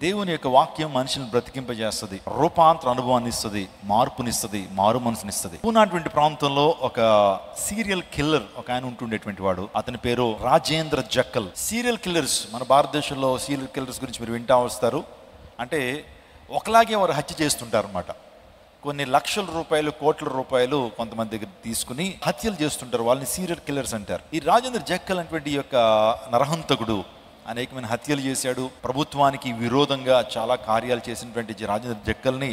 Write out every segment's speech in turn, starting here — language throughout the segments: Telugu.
దేవుని యొక్క వాక్యం మనిషిని బ్రతికింపజేస్తుంది, రూపాంతర అనుభవాన్ని ఇస్తుంది, మార్పునిస్తుంది, మారు మనసునిస్తుంది. పూనాటువంటి ప్రాంతంలో ఒక సీరియల్ కిల్లర్ ఒక ఆయన ఉంటుండేటువంటి వాడు. అతని పేరు రాజేంద్ర జక్కల్. సీరియల్ కిల్లర్స్, మన భారతదేశంలో సీరియల్ కిల్లర్స్ గురించి మీరు వింటా వస్తారు. అంటే ఒకలాగే వారు హత్య చేస్తుంటారు అన్నమాట. కొన్ని లక్షల రూపాయలు, కోట్ల రూపాయలు కొంతమంది దగ్గర తీసుకుని హత్యలు చేస్తుంటారు. వాళ్ళని సీరియల్ కిల్లర్స్ అంటారు. ఈ రాజేంద్ర జక్కల్ అనేటువంటి యొక్క నరహంతకుడు అనేకమైన హత్యలు చేశాడు. ప్రభుత్వానికి విరోధంగా చాలా కార్యాలు చేసినటువంటి రాజేంద్ర జక్కల్ని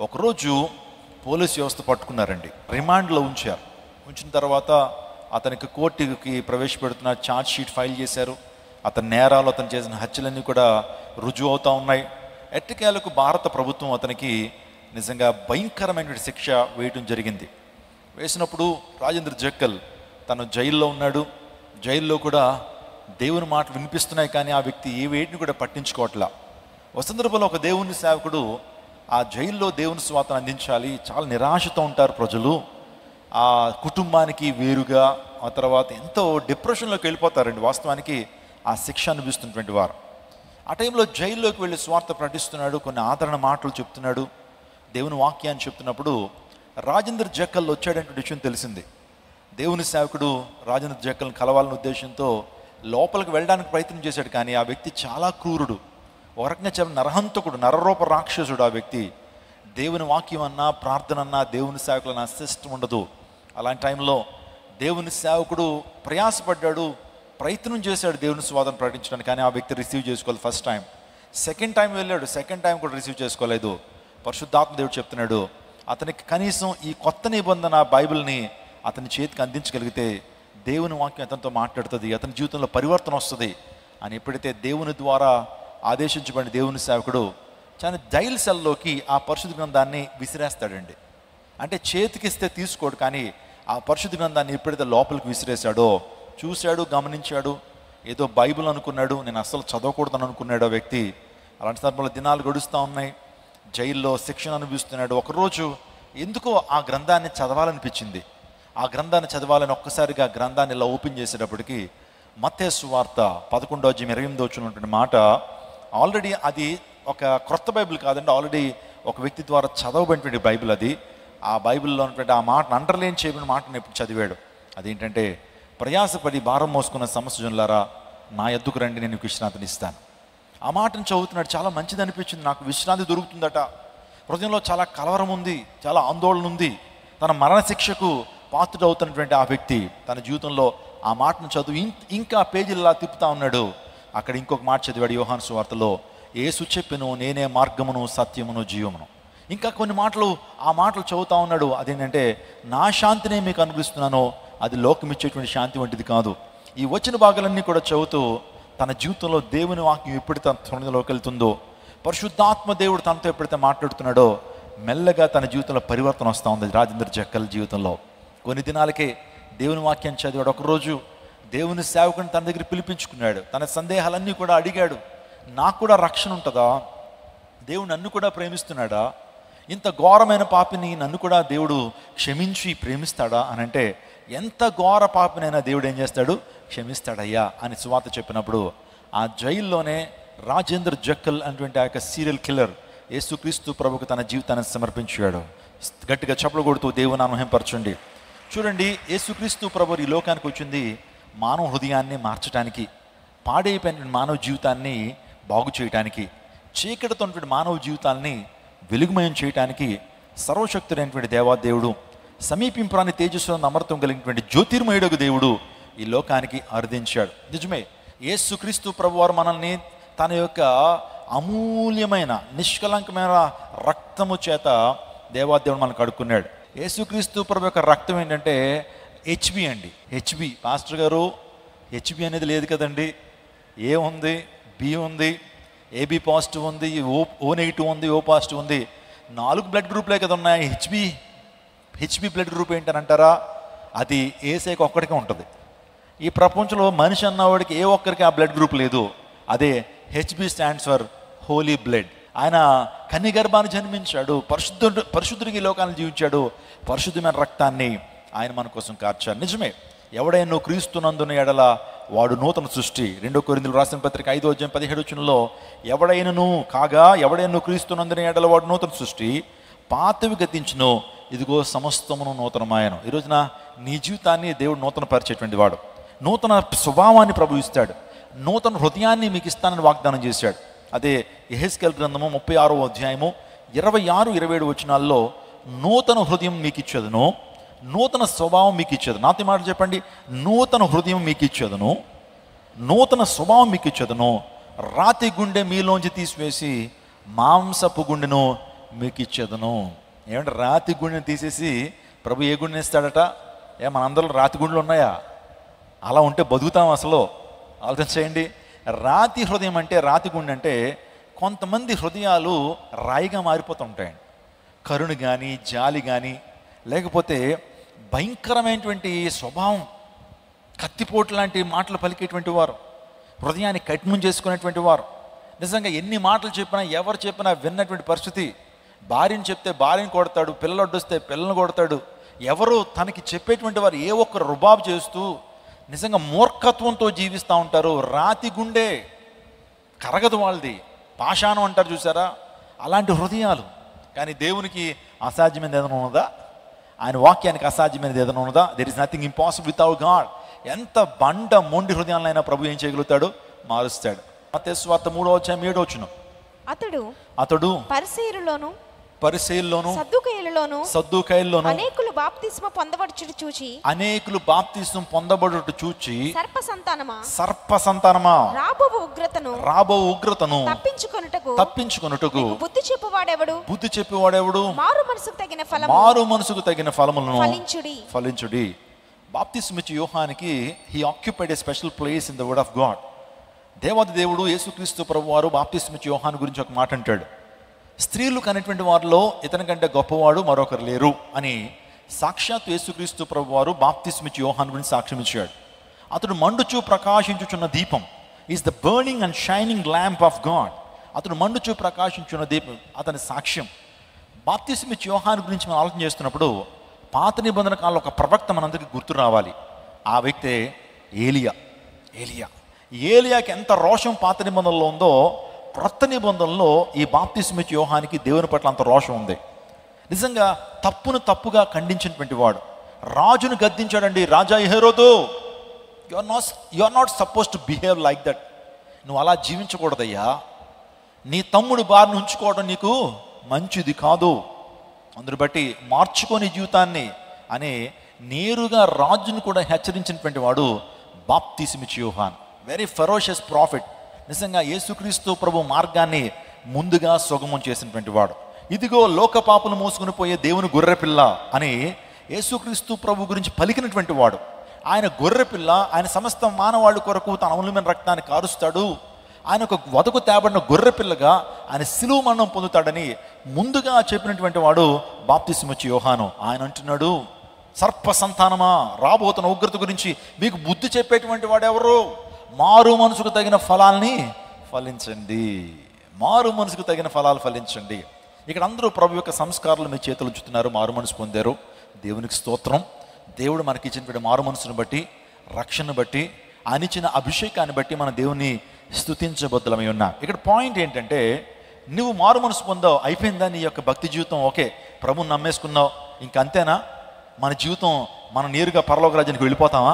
ఒకరోజు పోలీస్ వ్యవస్థ పట్టుకున్నారండి. రిమాండ్లో ఉంచారు. ఉంచిన తర్వాత అతనికి కోర్టుకి ప్రవేశపెడుతున్న ఛార్జ్ షీట్ ఫైల్ చేశారు. అతని నేరాలు, అతను చేసిన హత్యలన్నీ కూడా రుజువు అవుతూ ఉన్నాయి. ఎట్టకేలకు భారత ప్రభుత్వం అతనికి నిజంగా భయంకరమైనటువంటి శిక్ష వేయటం జరిగింది. వేసినప్పుడు రాజేంద్ర జక్కల్ తను జైల్లో ఉన్నాడు. జైల్లో కూడా దేవుని మాటలు వినిపిస్తున్నాయి, కానీ ఆ వ్యక్తి ఏ వేటిని కూడా పట్టించుకోవట్లా. వసంతరూపంలో ఒక దేవుని సేవకుడు ఆ జైల్లో దేవుని స్వాతను అందించాలి. చాలా నిరాశతో ఉంటారు ప్రజలు. ఆ కుటుంబానికి వేరుగా ఆ తర్వాత ఎంతో డిప్రెషన్లోకి వెళ్ళిపోతారండి. వాస్తవానికి ఆ శిక్ష అనిపిస్తున్నటువంటి వారు ఆ టైంలో జైల్లోకి వెళ్ళి స్వార్థ ప్రకటిస్తున్నాడు. కొన్ని ఆదరణ మాటలు చెప్తున్నాడు, దేవుని వాక్యాన్ని చెప్తున్నప్పుడు రాజేంద్ర జక్కల్ వచ్చాడంటే విషయం తెలిసింది. దేవుని సేవకుడు రాజేంద్ర జక్కల్ని కలవాలనే ఉద్దేశంతో లోపలికి వెళ్ళడానికి ప్రయత్నం చేశాడు. కానీ ఆ వ్యక్తి చాలా క్రూరుడు, ఒక రకంగా చెప్పిన నరహంతకుడు, నరరూప రాక్షసుడు. ఆ వ్యక్తి దేవుని వాక్యం అన్నా, ప్రార్థన అన్నా, దేవుని సేవకులన్నా అసిస్టం ఉండదు. అలాంటి టైంలో దేవుని సేవకుడు ప్రయాసపడ్డాడు, ప్రయత్నం చేశాడు దేవుని స్వాదను ప్రకటించడానికి. కానీ ఆ వ్యక్తి రిసీవ్ చేసుకోవాలి. ఫస్ట్ టైం, సెకండ్ టైం వెళ్ళాడు, సెకండ్ టైం కూడా రిసీవ్ చేసుకోలేదు. పరిశుద్ధాత్మ దేవుడు చెప్తున్నాడు, అతనికి కనీసం ఈ కొత్త నిబంధన బైబిల్ని అతని చేతికి అందించగలిగితే దేవుని వాక్యం అతనితో మాట్లాడుతుంది, అతని జీవితంలో పరివర్తన వస్తుంది అని ఎప్పుడైతే దేవుని ద్వారా ఆదేశించబడిన దేవుని సేవకుడు చాలా జైలు సెల్లోకి ఆ పరిశుద్ధ గ్రంథాన్ని విసిరేస్తాడండి. అంటే చేతికిస్తే తీసుకోడు, కానీ ఆ పరిశుద్ధ గ్రంథాన్ని ఎప్పుడైతే లోపలికి విసిరేశాడో చూశాడు, గమనించాడు. ఏదో బైబిల్ అనుకున్నాడు, నేను అస్సలు చదవకూడదని అనుకున్నాడు ఆ వ్యక్తి. అలాంటి సందర్భంలో దినాలు గడుస్తూ ఉన్నాయి. జైల్లో శిక్షణ అనుభవిస్తున్నాడు. ఒకరోజు ఎందుకో ఆ గ్రంథాన్ని చదవాలనిపించింది. ఆ గ్రంథాన్ని చదవాలని ఒక్కసారిగా గ్రంథాన్ని ఇలా ఓపెన్ చేసేటప్పటికి మత్తయి సువార్త 11:28 ఉన్నటువంటి మాట, ఆల్రెడీ అది ఒక క్రొత్త బైబిల్ కాదండి, ఆల్రెడీ ఒక వ్యక్తి ద్వారా చదవబడినటువంటి బైబిల్ అది. ఆ బైబిల్లో ఉన్నటువంటి ఆ మాటను అండర్లైన్ చేయబడిన మాటను ఎప్పుడు చదివాడు. అదేంటంటే, ప్రయాసపడి భారం మోసుకున్న సమస్యలారా నా ఎద్దుకు రండి, నేను విశ్రాంతిని ఇస్తాను. ఆ మాటను చదువుతున్నాడు. చాలా మంచిది అనిపించింది, నాకు విశ్రాంతి దొరుకుతుందట. హృదయంలో చాలా కలవరం ఉంది, చాలా ఆందోళన ఉంది. తన మరణశిక్షకు పాత్రుడు అవుతున్నటువంటి ఆ వ్యక్తి తన జీవితంలో ఆ మాటను చదువు ఇంకా పేజీలా తిప్పుతా ఉన్నాడు. అక్కడ ఇంకొక మాట చదివాడు యోహాను సువార్తలో, యేసు చెప్పెను, నేనే మార్గమును, సత్యమును, జీవమును. ఇంకా కొన్ని మాటలు ఆ మాటలు చదువుతా ఉన్నాడు. అదేంటంటే, నా శాంతినే మీకు అనుగ్రహిస్తున్నాను, అది లోకం ఇచ్చేటువంటి శాంతి వంటిది కాదు. ఈ వచ్చిన భాగాలన్నీ కూడా చదువుతూ తన జీవితంలో దేవుని వాక్యం ఎప్పుడైతే తన హృదయంలోకి వెళ్తుందో, పరిశుద్ధాత్మ దేవుడు తనతో ఎప్పుడైతే మాట్లాడుతున్నాడో, మెల్లగా తన జీవితంలో పరివర్తన వస్తూ ఉంది. రాజేంద్ర జక్కల్ జీవితంలో కొన్ని దినాలకే దేవుని వాక్యాన్ని చదివాడు. ఒకరోజు దేవుని సేవకుని తన దగ్గర పిలిపించుకున్నాడు. తన సందేహాలన్నీ కూడా అడిగాడు. నాకు కూడా రక్షణ ఉంటుందా? దేవుడు నన్ను కూడా ప్రేమిస్తున్నాడా? ఇంత ఘోరమైన పాపిని నన్ను కూడా దేవుడు క్షమించి ప్రేమిస్తాడా అని అంటే, ఎంత ఘోర పాపినైనా దేవుడు ఏం చేస్తాడు? క్షమిస్తాడయ్యా అని సువార్త చెప్పినప్పుడు ఆ జైల్లోనే రాజేంద్ర జక్కల్ అనేటువంటి ఆ యొక్క సీరియల్ కిల్లర్ యేసుక్రీస్తు ప్రభుకు తన జీవితాన్ని సమర్పించాడు. గట్టిగా చప్పలు కొడుతూ దేవుని మహిమపరచండి. చూడండి, యేసుక్రీస్తు ప్రభు ఈ లోకానికి వచ్చింది మానవ హృదయాన్ని మార్చడానికి, పాడైపోయిన మానవ జీవితాన్ని బాగు చేయటానికి, చీకటితో ఉన్నటువంటి మానవ జీవితాన్ని వెలుగుమయం చేయటానికి సర్వశక్తుడైనటువంటి దేవాదేవుడు, సమీపింపురాని తేజస్సులను అమృతం కలిగినటువంటి జ్యోతిర్మయుడకు దేవుడు ఈ లోకానికి అర్థించాడు. నిజమే, యేసుక్రీస్తు ప్రభువారు మనల్ని తన యొక్క అమూల్యమైన నిష్కలంకమైన రక్తము చేత దేవాదేవుడు మనకు కడుక్కున్నాడు. యేసుక్రీస్తు ప్రభు యొక్క రక్తం ఏంటంటే హెచ్బి అండి. హెచ్బి పాస్టర్ గారు, హెచ్బి అనేది లేదు కదండి. ఏ ఉంది, బి ఉంది, ఏబి పాజిటివ్ ఉంది, ఓ నెగిటివ్ ఉంది, ఓ పాజిటివ్ ఉంది. 4 బ్లడ్ గ్రూప్లే కదా ఉన్నాయి. హెచ్బి బ్లడ్ గ్రూప్ ఏంటని అంటారా? అది ఏసైకి ఒక్కడికే ఉంటుంది. ఈ ప్రపంచంలో మనిషి అన్నవాడికి ఏ ఒక్కరికి ఆ బ్లడ్ గ్రూప్ లేదు. అదే HB stands for holy blood. ఆయన కన్య గర్భాన్ని జన్మించాడు, పరిశుద్ధుడికి లోకాన్ని జీవించాడు, పరిశుద్ధమైన రక్తాన్ని ఆయన మన కోసం కార్చాడు. నిజమే, ఎవడైనా క్రీస్తునందున ఎడల వాడు నూతన సృష్టి. 2 కొరింథీయులకు రాసిన పత్రిక 5:17 ఎవడైనను క్రీస్తునందున ఎడల వాడు నూతన సృష్టి, పాతవి గతించును, ఇదిగో సమస్తమును నూతనమాయను. ఈ రోజున నీ జీవితాన్ని దేవుడు నూతన పరిచేటువంటి వాడు. నూతన స్వభావాన్ని ప్రభు ఇస్తాడు. నూతన హృదయాన్ని మీకు ఇస్తానని వాగ్దానం చేశాడు. అదే యెహెజ్కేలు గ్రంథము 36 నూతన హృదయం మీకు ఇచ్చేదను, నూతన స్వభావం మీకు ఇచ్చేది. నాతో మాట చెప్పండి, నూతన హృదయం మీకు ఇచ్చేదను, నూతన స్వభావం మీకు ఇచ్చేదను, రాతి గుండె మీలోంచి తీసివేసి మాంసపు గుండెను మీకు ఇచ్చేదను. ఏమంటే రాతి గుండెను తీసేసి ప్రభు ఏ గుండెని ఇస్తాడట? మనందరిలో రాతి గుండెలు ఉన్నాయా? అలా ఉంటే బతుకుతాం అసలు? ఆలోచన చేయండి. రాతి హృదయం అంటే, రాతి గుండె అంటే, కొంతమంది హృదయాలు రాయిగా మారిపోతూ ఉంటాయండి. కరుణ కానీ, జాలి కానీ, లేకపోతే భయంకరమైనటువంటి స్వభావం, కత్తిపోటు లాంటి మాటలు పలికేటువంటి వారు, హృదయాన్ని కఠినం చేసుకునేటువంటి వారు. నిజంగా ఎన్ని మాటలు చెప్పినా, ఎవరు చెప్పినా విన్నటువంటి పరిస్థితి. భార్యను చెప్తే భార్యను కొడతాడు, పిల్లలు అడ్డొస్తే పిల్లలను కొడతాడు. ఎవరు తనకి చెప్పేటువంటి వారు ఏ ఒక్కరు రుబాబు చేస్తూ నిజంగా మూర్ఖత్వంతో జీవిస్తూ ఉంటారు. రాతి గుండె కరగదు వాళ్ళది, పాషాణం అంటారు చూసారా, అలాంటి హృదయాలు. కానీ దేవునికి అసాధ్యమైనది ఏదైనా ఉన్నదా? ఆయన వాక్యానికి అసాధ్యమైనది ఏదైనా ఉన్నదా? There is nothing impossible with our God. ఎంత బండ మొండి హృదయాలైనా ప్రభు ఏం చేయగలుగుతాడు? మారుస్తాడు. మత్తయి సువార్త 3:7 అతడు పరిసయ్యుల్లోను సద్దూకయ్యుల్లోను అనేకులు బాప్తిస్మ పొందబడుట చూచి సర్ప సంతానమా రాబో ఉగ్రతను తప్పించుకొనుటకు బుద్ధి చెప్పువాడెవడు? మారు మనసుకు తగిన ఫలములను ఫలించుడి. బాప్తిస్మ ఇచ్చే యోహానికి he occupied a special place in the word of God. దేవాది దేవుడు యేసుక్రీస్తు ప్రభువారు బాప్తిస్మ ఇచ్చే యోహాను గురించి ఒక మాట అంటాడు. స్త్రీలు కనేటువంటి వారిలో ఇతని కంటే గొప్పవాడు మరొకరు లేరు అని సాక్షాత్ యేసుక్రీస్తు ప్రభువారు బాప్తిస్మ ఇచ్చే యోహాను గురించి సాక్ష్యం ఇచ్చాడు. అతడు మండుచు ప్రకాశించుచున్న దీపం, is the burning and shining lamp of God. అతడు మండుచు ప్రకాశించున్న దీపం, అతని సాక్ష్యం. బాప్తిస్మ ఇచ్చే యోహాను గురించి మనం ఆలోచన చేస్తున్నప్పుడు పాత నిబంధన కాలంలో ఒక ప్రవక్త మనందరికీ గుర్తు రావాలి. ఆ వ్యక్తే ఏలియాకి ఎంత రోషం పాత నిబంధనలో ఉందో, క్రొత్త నిబంధనలో ఈ బాప్తిస్మ ఇచ్చే యోహానికి దేవుని పట్ల అంత రోషం ఉంది. నిజంగా తప్పును తప్పుగా ఖండించినటువంటి వాడు. రాజును గద్దించాడండి. రాజా హేరోదు, you are not suppose to behave like that. నువ్వు అలా జీవించకూడదయ్యా, నీ తమ్ముడు బారిని ఉంచుకోవడం నీకు మంచిది కాదు, అందుని బట్టి మార్చుకొని జీవితాన్ని అని నేరుగా రాజును కూడా హెచ్చరించినటువంటి వాడు బాప్తిస్మ ఇచ్చే యోహాన్. Very ferocious profit. నిజంగా యేసుక్రీస్తు ప్రభు మార్గాన్ని ముందుగా సుగమం చేసినటువంటి వాడు. ఇదిగో లోక పాపులు మోసుకుని పోయే దేవుని గొర్రెపిల్ల అని యేసుక్రీస్తు ప్రభు గురించి పలికినటువంటి వాడు. ఆయన గొర్రెపిల్ల, ఆయన సమస్త మానవాళి కొరకు తన అమూల్యమైన రక్తాన్ని కారుస్తాడు, ఆయన ఒక వదకు తేబడిన గొర్రెపిల్లగా ఆయన సిలువ మరణం పొందుతాడని ముందుగా చెప్పినటువంటి వాడు బాప్తిస్మ ఇచ్చే యోహాను. ఆయన అంటున్నాడు, సర్ప సంతానమా, రాబోతున్న ఉగ్రత గురించి మీకు బుద్ధి చెప్పేటువంటి వాడు ఎవరు? మారు మనసుకు తగిన ఫలాల్ని ఫలించండి, మారు మనసుకు తగిన ఫలాలు ఫలించండి. ఇక్కడ అందరూ ప్రభు యొక్క సంస్కారాలు మీ చేతులు ఉంచుతున్నారు, మారు మనసు పొందారు. దేవునికి స్తోత్రం. దేవుడు మనకి ఇచ్చినటువంటి మారు మనసును బట్టి, రక్షణను బట్టి, ఆయన ఇచ్చిన అభిషేకాన్ని బట్టి మన దేవుని స్తుతించబద్దులమై ఉన్నాం. ఇక్కడ పాయింట్ ఏంటంటే, నువ్వు మారు మనసు పొందావు, అయిపోయిందా నీ యొక్క భక్తి జీవితం? ఓకే, ప్రభుని నమ్మేసుకున్నావు, ఇంకంతేనా? మన జీవితం మనం నేరుగా పరలోక రాజ్యానికి వెళ్ళిపోతామా?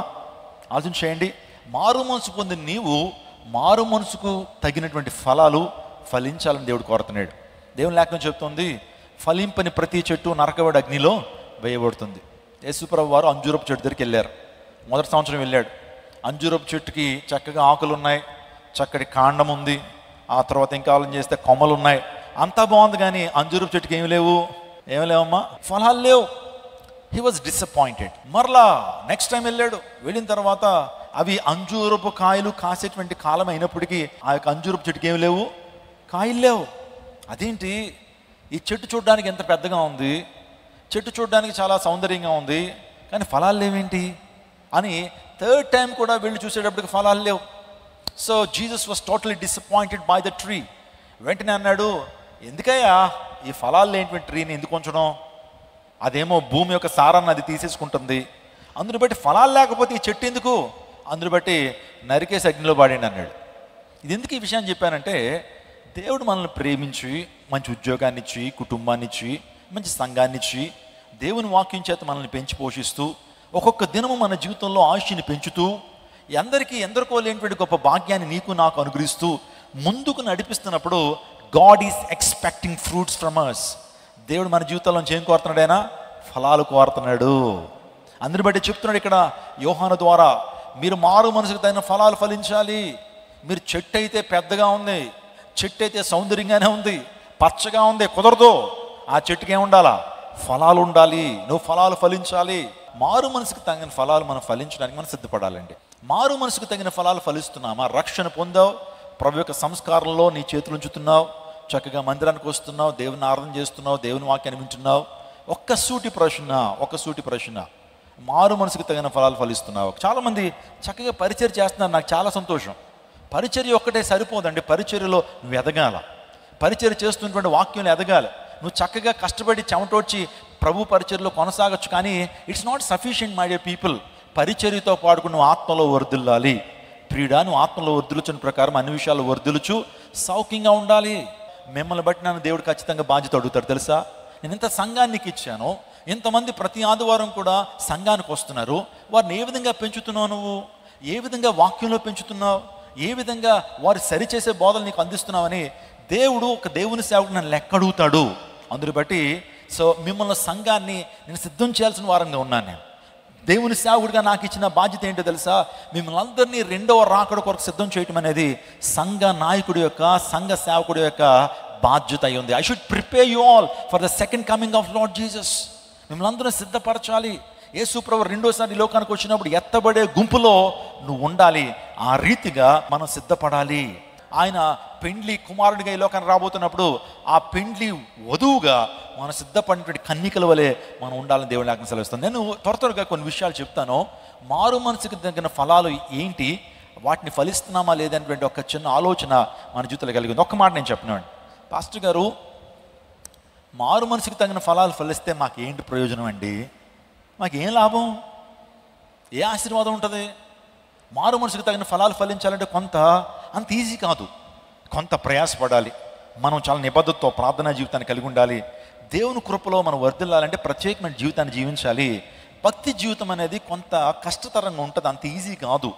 ఆలోచన చేయండి. మారు మనసు పొందిన నీవు మారు మనసుకు తగినటువంటి ఫలాలు ఫలించాలని దేవుడు కోరుతున్నాడు. దేవుని లేఖనం చెప్తుంది, ఫలింపని ప్రతి చెట్టు నరకబడి అగ్నిలో వేయబడుతుంది. యేసుప్రభు వారు అంజూరపు చెట్టు దగ్గరికి వెళ్ళారు. మొదటి సంవత్సరం వెళ్ళాడు. అంజూరపు చెట్టుకి చక్కగా ఆకులు ఉన్నాయి, చక్కటి కాండం ఉంది, ఆ తర్వాత ఇంకా ఆలోచన చేస్తే కొమ్మలు ఉన్నాయి, అంతా బాగుంది. కానీ అంజూరపు చెట్టుకి ఏమి లేవమ్మా, ఫలాలు లేవు. He was disappointed. మరలా నెక్స్ట్ టైం వెళ్ళాడు. వెళ్ళిన తర్వాత అవి అంజూరపు కాయలు కాసేటువంటి కాలం అయినప్పటికీ ఆ యొక్క అంజూరపు చెట్టుకి ఏమి లేవు, కాయలు లేవు. అదేంటి, ఈ చెట్టు చూడడానికి ఎంత పెద్దగా ఉంది, చెట్టు చూడడానికి చాలా సౌందర్యంగా ఉంది, కానీ ఫలాలు లేవేంటి అని థర్డ్ టైం కూడా వెళ్ళి చూసేటప్పటికి ఫలాలు లేవు. So Jesus was totally disappointed by the tree. వెంటనే అన్నాడు, ఎందుకయ్యా ఈ ఫలాలు లేనిటువంటి ట్రీని ఎందుకు ఉంచడం? అదేమో భూమి యొక్క సారాన్ని అది తీసేసుకుంటుంది, అందుని బట్టి ఫలాలు లేకపోతే ఈ చెట్టు ఎందుకు అందుని బట్టి నరికేసి అగ్నిలో పాడండి అన్నాడు. ఇది ఎందుకు ఈ విషయాన్ని చెప్పానంటే, దేవుడు మనల్ని ప్రేమించి మంచి ఉద్యోగాన్ని ఇచ్చి, కుటుంబాన్ని ఇచ్చి, మంచి సంఘాన్ని ఇచ్చి, దేవుని వాక్యం చేత మనల్ని పెంచి పోషిస్తూ, ఒక్కొక్క దినము మన జీవితంలో ఆయుష్ని పెంచుతూ, అందరికీ ఎందరికో లేనిటువంటి గొప్ప భాగ్యాన్ని నీకు నాకు అనుగ్రహిస్తూ ముందుకు నడిపిస్తున్నప్పుడు God is expecting fruits from us. దేవుడు మన జీవితంలోంచి ఏం కోరుతున్నాడు? ఆయన ఫలాలు కోరుతున్నాడు. అందుని బట్టి చెప్తున్నాడు ఇక్కడ యోహాను ద్వారా, మీరు మారు మనసుకు తగిన ఫలాలు ఫలించాలి. మీరు చెట్టు అయితే పెద్దగా ఉంది, చెట్టు అయితే సౌందర్యంగానే ఉంది, పచ్చగా ఉంది, కుదరదు. ఆ చెట్టుకి ఏమి ఉండాలా? ఫలాలు ఉండాలి. నువ్వు ఫలాలు ఫలించాలి. మారు మనసుకు తగిన ఫలాలు మనం ఫలించడానికి మనం సిద్ధపడాలండి. మారు మనసుకు తగిన ఫలాలు ఫలిస్తున్నామా? రక్షణ పొందావు, ప్రభు యొక్క సంస్కారంలో నీ చేతులు ఉంచుతున్నావు, చక్కగా మందిరానికి వస్తున్నావు, దేవుని ఆరాధన చేస్తున్నావు, దేవుని వాక్యాన్ని వింటున్నావు. ఒక్క సూటి ప్రశ్న, మారు మనసుకు తగిన ఫలాలు ఫలిస్తున్నావు? చాలామంది చక్కగా పరిచర్య చేస్తున్నారు, నాకు చాలా సంతోషం. పరిచర్య ఒక్కటే సరిపోదండి. పరిచర్యలో నువ్వు ఎదగాల, పరిచర్య చేస్తున్నటువంటి వాక్యంలో ఎదగాలి. నువ్వు చక్కగా కష్టపడి చెమటోడ్చి ప్రభు పరిచర్యలో కొనసాగచ్చు, కానీ it's not sufficient my dear people. పరిచర్యతో పాటుకు నువ్వు ఆత్మలో వర్ధిల్లాలి. ప్రియుడా, నువ్వు ఆత్మలో వర్ధిల్లుచున్న ప్రకారం అన్ని విషయాలు వర్ధిల్లుచు సౌఖ్యంగా ఉండాలి. మిమ్మల్ని బట్టి నన్ను దేవుడు ఖచ్చితంగా బాధ్యత అడుగుతాడు. తెలుసా, నేను ఇంత సంఘానికి ఇచ్చాను, ఇంతమంది ప్రతి ఆదివారం కూడా సంఘానికి వస్తున్నారు, వారిని ఏ విధంగా పెంచుతున్నావు? నువ్వు ఏ విధంగా వాక్యంలో పెంచుతున్నావు? ఏ విధంగా వారు సరిచేసే బోధలు నీకు అందిస్తున్నావని దేవుడు ఒక దేవుని సేవకుడు నన్ను లెక్క అడుగుతాడు. అందుని బట్టి మిమ్మల్ని సంఘాన్ని నేను సిద్ధం చేయాల్సిన వారంగా ఉన్నాను. నేను దేవుని సేవకుడిగా నాకు ఇచ్చిన బాధ్యత ఏంటో తెలుసా? మిమ్మల్ని అందరినీ రెండవ రాకడ కొరకు సిద్ధం చేయటం అనేది సంఘ నాయకుడి యొక్క, సంఘ సేవకుడి యొక్క బాధ్యత అయి ఉంది. I should prepare you all for the second coming of lord Jesus. మిమ్మల్ని అందరూ సిద్ధపరచాలి. యేసు ప్రభు రెండోసారి లోకానికి వచ్చినప్పుడు ఎత్తబడే గుంపులో నువ్వు ఉండాలి. ఆ రీతిగా మనం సిద్ధపడాలి. ఆయన పెండ్లి కుమారుడిగా ఈ లోకానికి రాబోతున్నప్పుడు ఆ పెండ్లి వధువుగా మనం సిద్ధపడినటువంటి కన్నికల వలె మనం ఉండాలని దేవుని ఆజ్ఞ సెలవిస్తుంది. నేను త్వరగా కొన్ని విషయాలు చెప్తాను. మారు మనసుకు తగిన ఫలాలు ఏంటి, వాటిని ఫలిస్తున్నామా లేదనేటువంటి ఒక చిన్న ఆలోచన మన జీవితంలో కలిగింది. ఒక్క మాట నేను చెప్పినాను, పాస్టర్ గారు, మారు మనసుకు తగిన ఫలాలు ఫలిస్తే మాకేంటి ప్రయోజనం అండి? మాకేం లాభం, ఏ ఆశీర్వాదం ఉంటుంది? మారు మనసుకు తగిన ఫలాలు ఫలించాలంటే అంత ఈజీ కాదు, కొంత ప్రయాసపడాలి. మనం చాలా నిబద్ధతతో ప్రార్థనా జీవితాన్ని కలిగి ఉండాలి. దేవుని కృపలో మనం వర్ధిల్లాలంటే ప్రత్యేకమైన జీవితాన్ని జీవించాలి. భక్తి జీవితం అనేది కొంత కష్టతరంగా ఉంటుంది, అంత ఈజీ కాదు.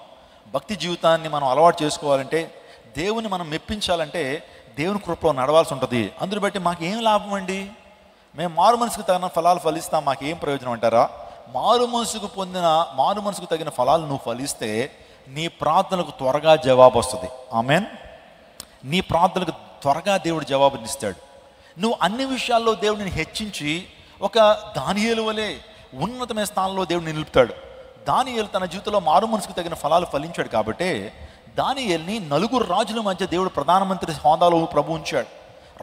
భక్తి జీవితాన్ని మనం అలవాటు చేసుకోవాలంటే, దేవుని మనం మెప్పించాలంటే దేవుని కృపలో నడవాల్సి ఉంటుంది. అందుని బట్టి మాకు ఏం లాభం అండి? మేము మారు మనసుకు తగిన ఫలాలు ఫలిస్తాం, మాకేం ప్రయోజనం అంటారా? మారు మనసుకు తగిన ఫలాలు నువ్వు ఫలిస్తే నీ ప్రార్థనలకు త్వరగా జవాబు వస్తుంది. ఆమేన్. నీ ప్రార్థనలకు త్వరగా దేవుడు జవాబునిస్తాడు. నువ్వు అన్ని విషయాల్లో దేవుడిని హెచ్చించి ఒక దానియేలు వలె ఉన్నతమైన స్థానంలో దేవుడు నిలుపుతాడు. దానియేలు తన జీవితంలో మారు మనసుకు తగిన ఫలాలు ఫలించాడు కాబట్టి దానియేలుని నలుగురు రాజుల మధ్య దేవుడు ప్రధానమంత్రి హోదాలో ప్రభు ఉంచాడు.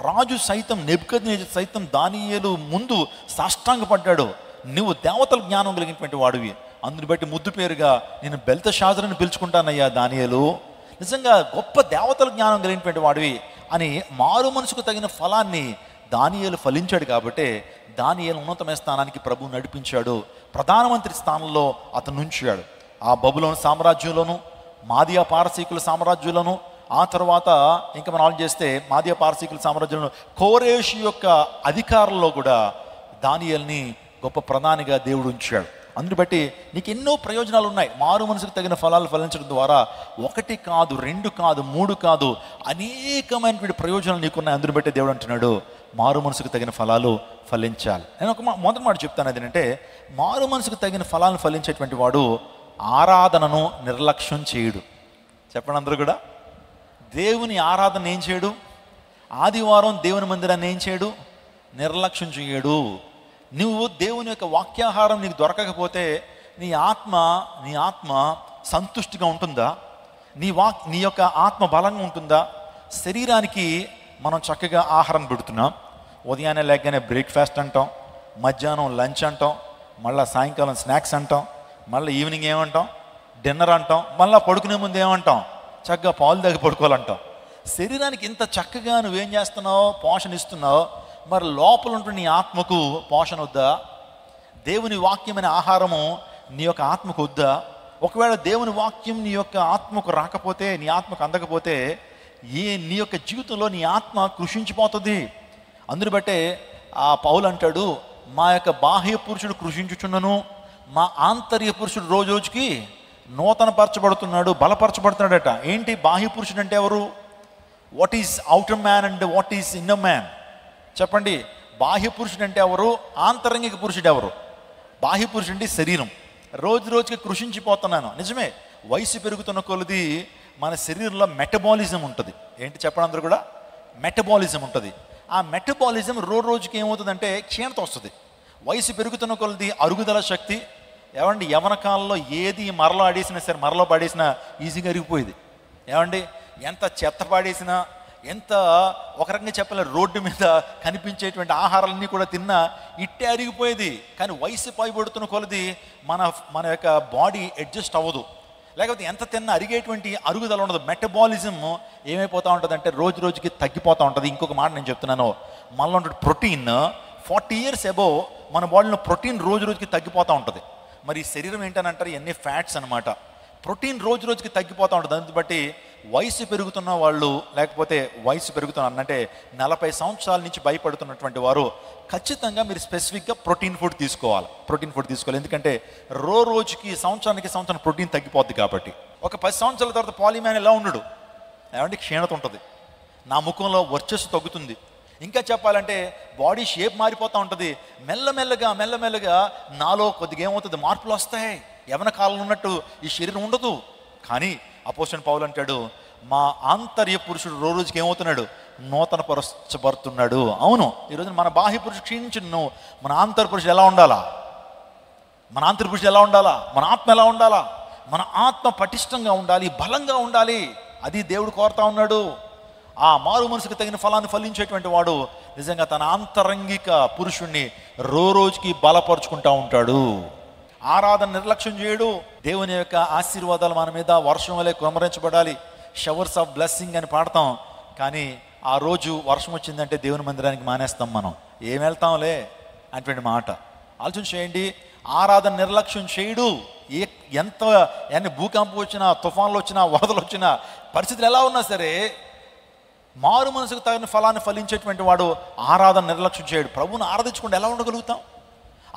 రాజు సైతం, నెబుకద్నెజరు సైతం దానియేలు ముందు సాష్టాంగపడ్డాడు. నువ్వు దేవతల జ్ఞానం కలిగినటువంటి వాడివి, అందుని బట్టి ముద్దు పేరుగా నేను బెల్తషాజరుని పిలుచుకుంటానయ్యా దానియేలు, నిజంగా గొప్ప దేవతల జ్ఞానం కలిగినటువంటి వాడివి అని మారు మనసుకు తగిన ఫలాన్ని దానియేలు ఫలించాడు. కాబట్టి దానియేలు ఉన్నతమైన స్థానానికి ప్రభు నడిపించాడు. ప్రధానమంత్రి స్థానంలో అతను ఉంచాడు. ఆ బబులోను సామ్రాజ్యంలోను, మాదియా పారసీకుల సామ్రాజ్యంలోను, ఆ తర్వాత ఇంకా మనం ఆలోచన చేస్తే మాదియా పారసీకుల సామ్రాజ్యంలో కోరేషు యొక్క అధికారంలో కూడా దానియేలుని గొప్ప ప్రధానిగా దేవుడు ఉంచాడు. అందుని బట్టి నీకు ఎన్నో ప్రయోజనాలు ఉన్నాయి. మారు మనసుకు తగిన ఫలాలు ఫలించడం ద్వారా 1 కాదు, 2 కాదు, 3 కాదు, అనేకమైనటువంటి ప్రయోజనాలు నీకున్నాయి. అందుని బట్టి దేవుడు అంటున్నాడు మారు మనసుకు తగిన ఫలాలు ఫలించాలి. నేను ఒక మొదటి మాట చెప్తాను, అదేంటంటే మారు మనసుకు తగిన ఫలాలను ఫలించేటువంటి వాడు ఆరాధనను నిర్లక్ష్యం చేయడు. చెప్పండి అందరూ కూడా. దేవుని ఆరాధన ఏం చేయడు? ఆదివారం దేవుని మందిరాన్ని ఏం చేయడు? నిర్లక్ష్యం చేయడు. నువ్వు దేవుని యొక్క వాక్యాహారం నీకు దొరకకపోతే నీ ఆత్మ సంతుష్టిగా ఉంటుందా? నీ యొక్క ఆత్మ బలంగా ఉంటుందా? శరీరానికి మనం చక్కగా ఆహారం పెడుతున్నాం. ఉదయాన్నే లేకగానే బ్రేక్ఫాస్ట్ అంటాం, మధ్యాహ్నం లంచ్ అంటాం, మళ్ళీ సాయంకాలం స్నాక్స్ అంటాం, మళ్ళీ ఈవినింగ్ ఏమంటాం? డిన్నర్ అంటాం, మళ్ళీ పడుకునే ముందు ఏమంటాం? చక్కగా పాలు తాగి పడుకోవాలంటాం. శరీరానికి ఇంత చక్కగా నువ్వేం చేస్తున్నావు? పోషణ ఇస్తున్నావు. మరి లోపల ఉంటున్న నీ ఆత్మకు పోషణ వద్దా? దేవుని వాక్యమైన ఆహారము నీ యొక్క ఆత్మకు వద్దా? ఒకవేళ దేవుని వాక్యం నీ యొక్క ఆత్మకు రాకపోతే, నీ ఆత్మకు అందకపోతే నీ యొక్క జీవితంలో నీ ఆత్మ కృషించిపోతుంది. అందుని బట్టే ఆ పౌలు అంటాడు, మా యొక్క బాహ్య పురుషుడు కృషించుచున్నను, మా ఆంతర్య పురుషుడు రోజు రోజుకి నూతన పరచబడుతున్నాడు, బలపరచబడుతున్నాడట. ఏంటి బాహ్య పురుషుడు అంటే ఎవరు? What is outer man and what is inner man? చెప్పండి. బాహ్య పురుషుడు అంటే ఎవరు? ఆంతరంగిక పురుషుడు ఎవరు? బాహ్య పురుషుడు అంటే శరీరం. రోజు రోజుకి కృషించిపోతున్నాను. నిజమే, వయసు పెరుగుతున్న కొలది మన శరీరంలో మెటబాలిజం ఉంటుంది. ఏంటి చెప్పండి అందరూ కూడా? మెటబాలిజం ఉంటుంది. ఆ మెటబాలిజం రోజుకి ఏమవుతుందంటే క్షీణత వస్తుంది. వయసు పెరుగుతున్న కొలది అరుగుదల శక్తి, ఏమండి యవన కాలంలో ఏది మరలో ఆడేసినా సరే, మరలో పడేసినా ఈజీగా అరిగిపోయేది. ఏమండి ఎంత చెత్త పాడేసినా, ఎంత ఒక రకంగా చెప్పాలి రోడ్డు మీద కనిపించేటువంటి ఆహారాలన్నీ కూడా తిన్నా ఇట్టే అరిగిపోయేది. కానీ వయసు పైబడుతున్న కొలది మన యొక్క బాడీ అడ్జస్ట్ అవ్వదు. లేకపోతే ఎంత తిన్నా అరిగేటువంటి అరుగుదల ఉండదు. మెటబాలిజం ఏమైపోతూ ఉంటుంది అంటే రోజు రోజుకి తగ్గిపోతూ ఉంటుంది. ఇంకొక మాట నేను చెప్తున్నాను, మనలో ఉండే ప్రోటీన్ 40 years అబోవ్ మన బాడీలో ప్రోటీన్ రోజు రోజుకి తగ్గిపోతూ ఉంటుంది. మరి శరీరం ఏంటని అంటారు, ఇవన్నీ ఫ్యాట్స్ అనమాట. ప్రోటీన్ రోజు రోజుకి తగ్గిపోతూ ఉంటుంది. దాన్ని బట్టి వయసు పెరుగుతున్న వాళ్ళు, లేకపోతే వయసు పెరుగుతున్న అంటే 40 సంవత్సరాల నుంచి భయపడుతున్నటువంటి వారు ఖచ్చితంగా మీరు స్పెసిఫిక్గా ప్రోటీన్ ఫుడ్ తీసుకోవాలి. ఎందుకంటే రోజుకి సంవత్సరానికి సంవత్సరం ప్రోటీన్ తగ్గిపోద్ది కాబట్టి. ఒక 10 సంవత్సరాల తర్వాత పాలిమ్యాన్ ఎలా ఉండడు, ఏమంటే క్షీణత ఉంటుంది, నా ముఖంలో వర్చస్సు తగ్గుతుంది. ఇంకా చెప్పాలంటే బాడీ షేప్ మారిపోతూ ఉంటుంది. మెల్లమెల్లగా నాలో కొద్దిగా ఏమవుతుంది, మార్పులు వస్తాయి. యవన కాలంలో ఉన్నట్టు ఈ శరీరం ఉండదు. కానీ అపోస్తలుడైన పౌలు అంటాడు, మా ఆంతర్య పురుషుడు రోజుకి ఏమవుతున్నాడు, నూతన పరచబడుతున్నాడు. అవును, ఈరోజు మన బాహ్య పురుషుడు క్షీణించు, మన ఆంతర్య పురుషుడు ఎలా ఉండాలా? మన ఆత్మ ఎలా ఉండాలా? మన ఆత్మ పటిష్టంగా ఉండాలి, బలంగా ఉండాలి. అది దేవుడు కోరుతా ఉన్నాడు. ఆ మారు మనసుకు తగిన ఫలాన్ని ఫలించేటువంటి వాడు నిజంగా తన ఆంతరంగిక పురుషుణ్ణి రోజుకి బలపరుచుకుంటా ఉంటాడు. ఆరాధన నిర్లక్ష్యం చేయడు. దేవుని యొక్క ఆశీర్వాదాలు మన మీద వర్షం వలె కుమరించబడాలి. షవర్స్ ఆఫ్ బ్లెస్సింగ్ అని పాడతాం. కానీ ఆ రోజు వర్షం వచ్చిందంటే దేవుని మందిరానికి మానేస్తాం. మనం ఏం వెళ్తాంలే అటువంటి మాట ఆలోచన చేయండి. ఆరాధన నిర్లక్ష్యం చేయడు. ఎన్ని భూకంపం వచ్చినా, తుఫాన్లు వచ్చినా, వరదలు వచ్చినా, పరిస్థితులు ఎలా ఉన్నా సరే మారు మనసుకు తగిన ఫలాన్ని ఫలించేటువంటి వాడు ఆరాధన నిర్లక్ష్యం చేయడు. ప్రభువుని ఆరాధించకుండా ఎలా ఉండగలుగుతాం?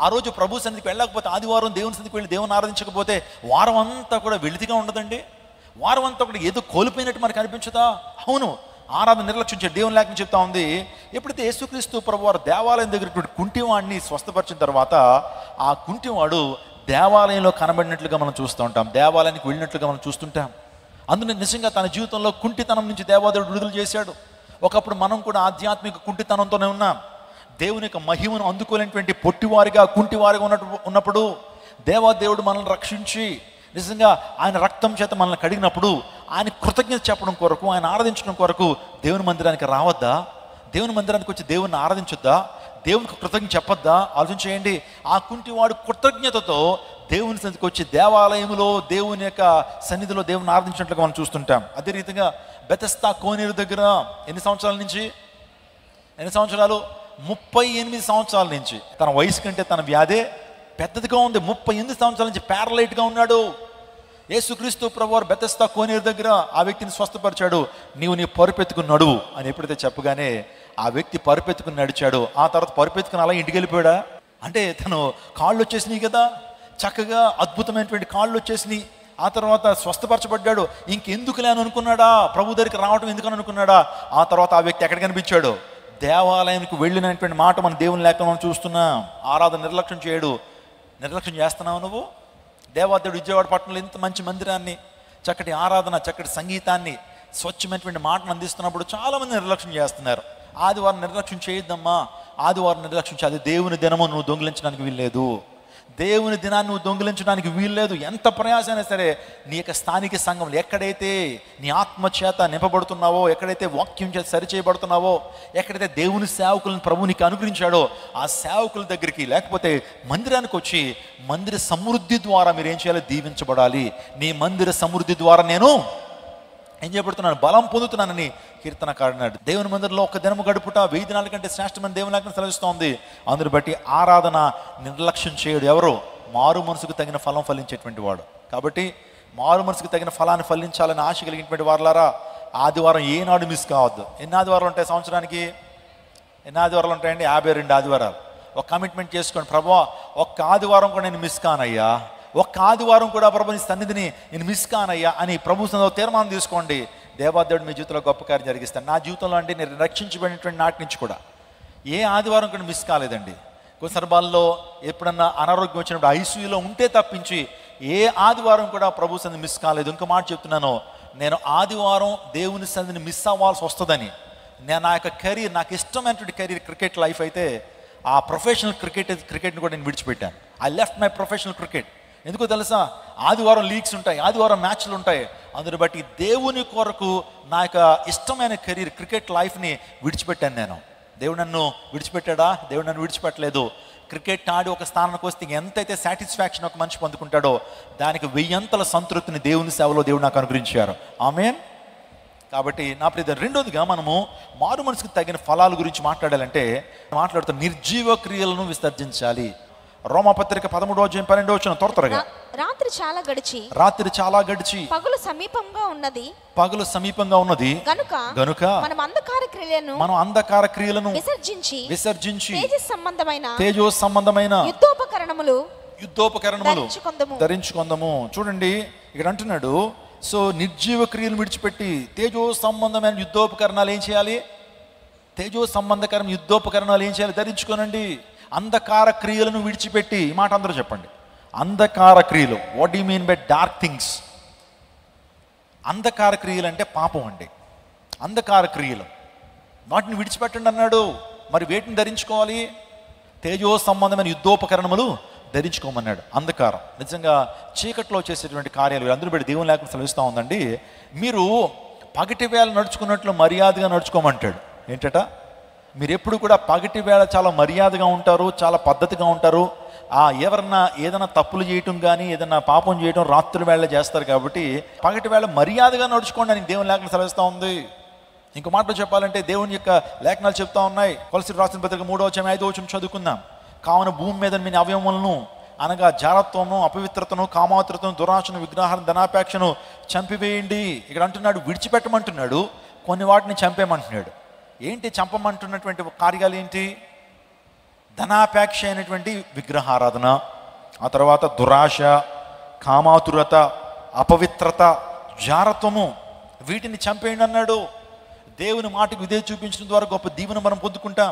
ఆ రోజు ప్రభు సన్నిధికి వెళ్ళకపోతే, ఆదివారం దేవుని సన్నిధికి వెళ్ళి దేవుని ఆరాధించకపోతే వారం అంతా కూడా వెళితిగా ఉండదండి. వారం అంతా కూడా ఏదో కోల్పోయినట్టు మనకు అనిపించదా? అవును, ఆరాధన నిర్లక్ష్యం చేయడు. దేవుని లేఖనం చెప్తా ఉంది, ఎప్పుడైతే యేసుక్రీస్తు ప్రభు వారు దేవాలయం దగ్గర కుంటివాడిని స్వస్థపరిచిన తర్వాత ఆ కుంటివాడు దేవాలయంలో కనబడినట్లుగా మనం చూస్తూ ఉంటాం, దేవాలయానికి వెళ్ళినట్లుగా మనం చూస్తుంటాం. అందులో నిజంగా తన జీవితంలో కుంటితనం నుంచి దేవాదేవుడు విడుదల చేశాడు. ఒకప్పుడు మనం కూడా ఆధ్యాత్మిక కుంటితనంతోనే ఉన్నాం. దేవుని యొక్క మహిమను అందుకోలేనటువంటి పొట్టివారిగా, కుంటివారిగా ఉన్నప్పుడు దేవాదేవుడు మనల్ని రక్షించి నిజంగా ఆయన రక్తం చేత మనల్ని కడిగినప్పుడు ఆయన కృతజ్ఞత చెప్పడం కొరకు, ఆయన ఆరాధించడం కొరకు దేవుని మందిరానికి రావద్దా? దేవుని మందిరానికి వచ్చి దేవుని ఆరాధించొద్దా? దేవునికి కృతజ్ఞత చెప్పొద్దా? ఆలోచన చేయండి. ఆ కుంటివాడు కృతజ్ఞతతో దేవుని సన్నిధికి వచ్చి దేవాలయంలో దేవుని యొక్క సన్నిధిలో దేవుని ఆరాధించినట్లుగా మనం చూస్తుంటాం. అదే రీతిగా బెతెస్దా కోనేరు దగ్గర ఎన్ని సంవత్సరాలు? 38 సంవత్సరాల నుంచి తన వయసు కంటే తన వ్యాధే పెద్దదిగా ఉంది. 38 సంవత్సరాల నుంచి ప్యారలైట్గా ఉన్నాడు. యేసుక్రీస్తు ప్రభువారు బెతెస్దా కోనేరు దగ్గర ఆ వ్యక్తిని స్వస్థపరిచాడు. నీ పరుపెత్తుకుని నడువు అని ఎప్పుడైతే చెప్పగానే ఆ వ్యక్తి పరుపెత్తుకుని నడిచాడు. ఆ తర్వాత పరుపెత్తుకుని అలా ఇంటికి వెళ్ళిపోయాడా? అంటే తను కాళ్ళు వచ్చేసినాయి కదా, చక్కగా అద్భుతమైనటువంటి కాళ్ళు వచ్చేసినాయి. ఆ తర్వాత స్వస్థపరచబడ్డాడు. ఇంకెందుకులే అని అనుకున్నాడా? ప్రభు దగ్గరికి రావటం ఎందుకని అనుకున్నాడా? ఆ తర్వాత ఆ వ్యక్తి ఎక్కడ కనిపించాడు? దేవాలయానికి వెళ్ళినటువంటి మాట మన దేవుని లేఖ మనం చూస్తున్నాం. ఆరాధన నిర్లక్ష్యం చేయడు. నిర్లక్ష్యం చేస్తున్నావు నువ్వు? దేవాదేవుడు విజయవాడ పట్టణంలో ఇంత మంచి మందిరాన్ని, చక్కటి ఆరాధన, చక్కటి సంగీతాన్ని, స్వచ్ఛమైనటువంటి మాటను అందిస్తున్నప్పుడు చాలామంది నిర్లక్ష్యం చేస్తున్నారు. ఆదివారం నిర్లక్ష్యం చేయొద్దమ్మా. ఆదివారం నిర్లక్ష్యం అది దేవుని దినము నువ్వు దొంగిలించడానికి వీల్లేదు. దేవుని దినాన్ని నువ్వు దొంగిలించడానికి వీల్లేదు. ఎంత ప్రయాసైనా సరే నీ యొక్క స్థానిక సంఘంలో ఎక్కడైతే నీ ఆత్మచేత నింపబడుతున్నావో, ఎక్కడైతే వాక్యం చేత సరిచేయబడుతున్నావో, ఎక్కడైతే దేవుని సేవకులను ప్రభు నీకు అనుగ్రహించాడో ఆ సేవకుల దగ్గరికి, లేకపోతే మందిరానికి వచ్చి మందిర సమృద్ధి ద్వారా మీరు ఏం చేయాలి? దీవించబడాలి. నీ మందిర సమృద్ధి ద్వారా నేను ఏం చేయబడుతున్నాను? బలం పొందుతున్నానని కీర్తనకారుడు అన్నాడు. దేవుని మందిరంలో ఒక దినము గడుపుట 1000 దినాల కంటే శ్రేష్టమని దేవుని లేఖనం సెలవిస్తోంది. అందుని బట్టి ఆరాధన నిర్లక్ష్యం చేయడు. ఎవరు? మారు మనసుకు తగిన ఫలం ఫలించేటువంటి వాడు. కాబట్టి మారు మనసుకు తగిన ఫలాన్ని ఫలించాలని ఆశ కలిగినటువంటి వారులారా ఆదివారం ఏనాడు మిస్ కావద్దు. ఎన్ని ఆదివారాలు ఉంటాయి సంవత్సరానికి? ఎన్ని ఆదివారాలు ఉంటాయండి? 52 ఆదివారాలు. ఒక కమిట్మెంట్ చేసుకోండి, ప్రభువా ఒక్క ఆదివారం కూడా నేను మిస్ కానయ్యా, ఒక్క ఆదివారం కూడా ప్రభు నీ సన్నిధిని నేను మిస్ కానయ్యా అని ప్రభు సన్నిధిలో తీర్మానం తీసుకోండి. దేవాదేవుడు మీ జీవితంలో గొప్ప కార్యం జరిగిస్తాను. నా జీవితంలో అంటే నేను రక్షించబడినటువంటి నాటి నుంచి కూడా ఏ ఆదివారం కూడా మిస్ కాలేదండి. కొన్ని సందర్భాల్లో ఎప్పుడన్నా అనారోగ్యం వచ్చినప్పుడు ఐసీయూలో ఉంటే తప్పించి ఏ ఆదివారం కూడా ప్రభు సన్నిధి మిస్ కాలేదు. ఇంకో మాట చెప్తున్నాను, నేను ఆదివారం దేవుని సన్నిధిని మిస్ అవ్వాల్సి వస్తుందని. నేను నా యొక్క కెరీర్, నాకు ఇష్టమైనటువంటి కెరీర్ క్రికెట్ లైఫ్ అయితే ఆ ప్రొఫెషనల్ క్రికెట్ని కూడా నేను విడిచిపెట్టాను. I left my professional cricket. ఎందుకో తెలుసా? ఆదివారం లీగ్స్ ఉంటాయి, ఆదివారం మ్యాచ్లు ఉంటాయి. అందుని బట్టి దేవుని కొరకు నా యొక్క ఇష్టమైన కెరీర్ క్రికెట్ లైఫ్ని విడిచిపెట్టాను నేను. దేవుడు నన్ను విడిచిపెట్టాడా? దేవుడు నన్ను విడిచిపెట్టలేదు. క్రికెట్ ఆడి ఒక స్థానానికి వస్తే ఎంతైతే సాటిస్ఫాక్షన్ ఒక మనిషి పొందుకుంటాడో దానికి 1000 సంతృప్తిని దేవుని సేవలో దేవుడు నాకు అనుగ్రహించారు. ఆమేన్. కాబట్టి నా ప్రియ, రెండోదిగా మనము మారు మనసుకు తగిన ఫలాల గురించి మాట్లాడాలంటే మాట్లాడుతూ నిర్జీవ క్రియలను విసర్జించాలి. రోమపత్రిక 13వ అధ్యాయం 12వ వచనం త్వరగా. రాత్రి చాలా గడిచి పగలు సమీపంగా ఉన్నది గనుక మనం అంధకార క్రియలను విసర్జించి తేజో సంబంధమైన యుద్ధోపకరణములు ధరించుకుందాము. చూడండి ఇక్కడ అంటున్నాడు, సో నిర్జీవ క్రియలు విడిచిపెట్టి తేజో సంబంధమైన యుద్ధోపకరణాలు ఏం చేయాలి? తేజో సంబంధకరం యుద్ధోపకరణాలు ఏం చేయాలి? ధరించుకోనండి. అంధకార క్రియలను విడిచిపెట్టి, ఈ మాట అందరూ చెప్పండి, అంధకార క్రియలు. What you mean by dark things? అంధకార క్రియలు అంటే పాపం అండి. అంధకార క్రియలు వాటిని విడిచిపెట్టండి అన్నాడు. మరి వేటిని ధరించుకోవాలి? తేజో సంబంధమైన యుద్ధోపకరణములు ధరించుకోమన్నాడు. అంధకారం నిజంగా చీకట్లో చేసేటువంటి కార్యాలు అందరూ పెట్టి దేవుని లేకుండా సెలవిస్తూ ఉందండి. మీరు పగటి వేళ నడుచుకున్నట్లు మర్యాదగా నడుచుకోమంటాడు. ఏంటట? మీరు ఎప్పుడు కూడా పగటి వేళ చాలా మర్యాదగా ఉంటారు, చాలా పద్ధతిగా ఉంటారు. ఎవరన్నా ఏదైనా తప్పులు చేయటం కానీ ఏదైనా పాపం చేయటం రాత్రి వేళ చేస్తారు. కాబట్టి పగటి వేళ మర్యాదగా నడుచుకోండి అని దేవుని లేఖనం సెలవిస్తూ ఉంది. ఇంకో మాటలో చెప్పాలంటే దేవుని యొక్క లేఖనాలు చెప్తా ఉన్నాయి. కొలసీలు రాసిన పత్రిక 3వ అధ్యాయం 5వ వచనం చదువుకుందాం. కావున భూమి మీద మీ అవయవములను అనగా జారత్వము, అపవిత్రతను, కామాతురతను, దురాశను, విగ్రహాలను, ధనాపేక్షను చంపివేయండి. ఇక్కడ అంటున్నాడు విడిచిపెట్టమంటున్నాడు, కొన్ని వాటిని చంపేయమంటున్నాడు. ఏంటి చంపమంటున్నటువంటి కార్యాలు ఏంటి? ధనాపేక్ష అయినటువంటి విగ్రహారాధన, ఆ తర్వాత దురాశ, కామాతురత, అపవిత్రత, జారత్వము, వీటిని చంపేయండి అన్నాడు. దేవుని మాటకు విధేయత చూపించడం ద్వారా గొప్ప దీవెన మనం పొందుకుంటాం.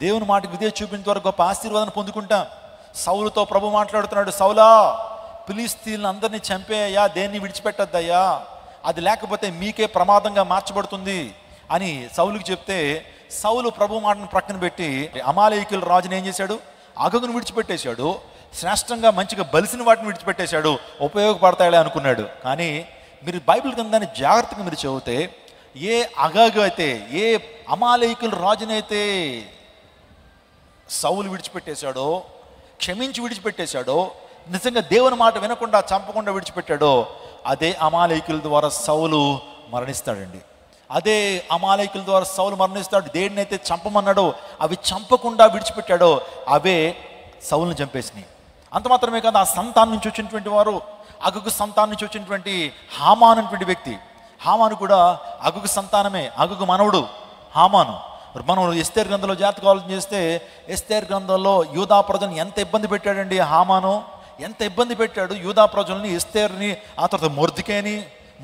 దేవుని మాటకు విధేయత చూపించడం ద్వారా గొప్ప ఆశీర్వాదాన్ని పొందుకుంటాం. సౌలుతో ప్రభు మాట్లాడుతున్నాడు, సౌలా ఫిలిష్తీయులను అందరినీ చంపేయ్యా, దేన్ని విడిచిపెట్టద్దయ్యా, అది లేకపోతే మీకే ప్రమాదంగా మార్చబడుతుంది అని సౌలుకి చెప్తే సౌలు ప్రభు మాటను ప్రక్కన పెట్టి అమాలేకీయుల రాజుని ఏం చేశాడు? అగగును విడిచిపెట్టేశాడు. శ్రేష్టంగా మంచిగా బలిసిన వాటిని విడిచిపెట్టేశాడు, ఉపయోగపడతాయలే అనుకున్నాడు. కానీ మీరు బైబిల్ కింద జాగ్రత్తగా మీరు చదివితే ఏ అగగు అయితే, ఏ అమాలేకీయుల రాజునైతే సౌలు విడిచిపెట్టేశాడో, క్షమించి విడిచిపెట్టేశాడో, నిజంగా దేవుని మాట వినకుండా చంపకుండా విడిచిపెట్టాడో, అదే అమాలేకీయుల ద్వారా సౌలు మరణిస్తాడండి. అదే అమాలేకీయుల ద్వారా సౌలు మరణిస్తాడు. దేన్నైతే చంపమన్నాడో అవి చంపకుండా విడిచిపెట్టాడో అవే సౌలుని చంపేసినాయి. అంత మాత్రమే కాదు, ఆ సంతానం నుంచి వచ్చినటువంటి వారు, అగగు సంతానం నుంచి వచ్చినటువంటి హామాను అనేటువంటి వ్యక్తి. హామాను కూడా అగగు సంతానమే, అగగు మనవడు హామాను. మనం ఎస్తేర్ గ్రంథంలో జాగ్రత్తగా ఆలోచన చేస్తే ఎస్తేర్ గ్రంథంలో యూదా ప్రజలను ఎంత ఇబ్బంది పెట్టాడండి హామాను. ఎంత ఇబ్బంది పెట్టాడు యూదా ప్రజల్ని, ఎస్తేర్ని, ఆ తర్వాత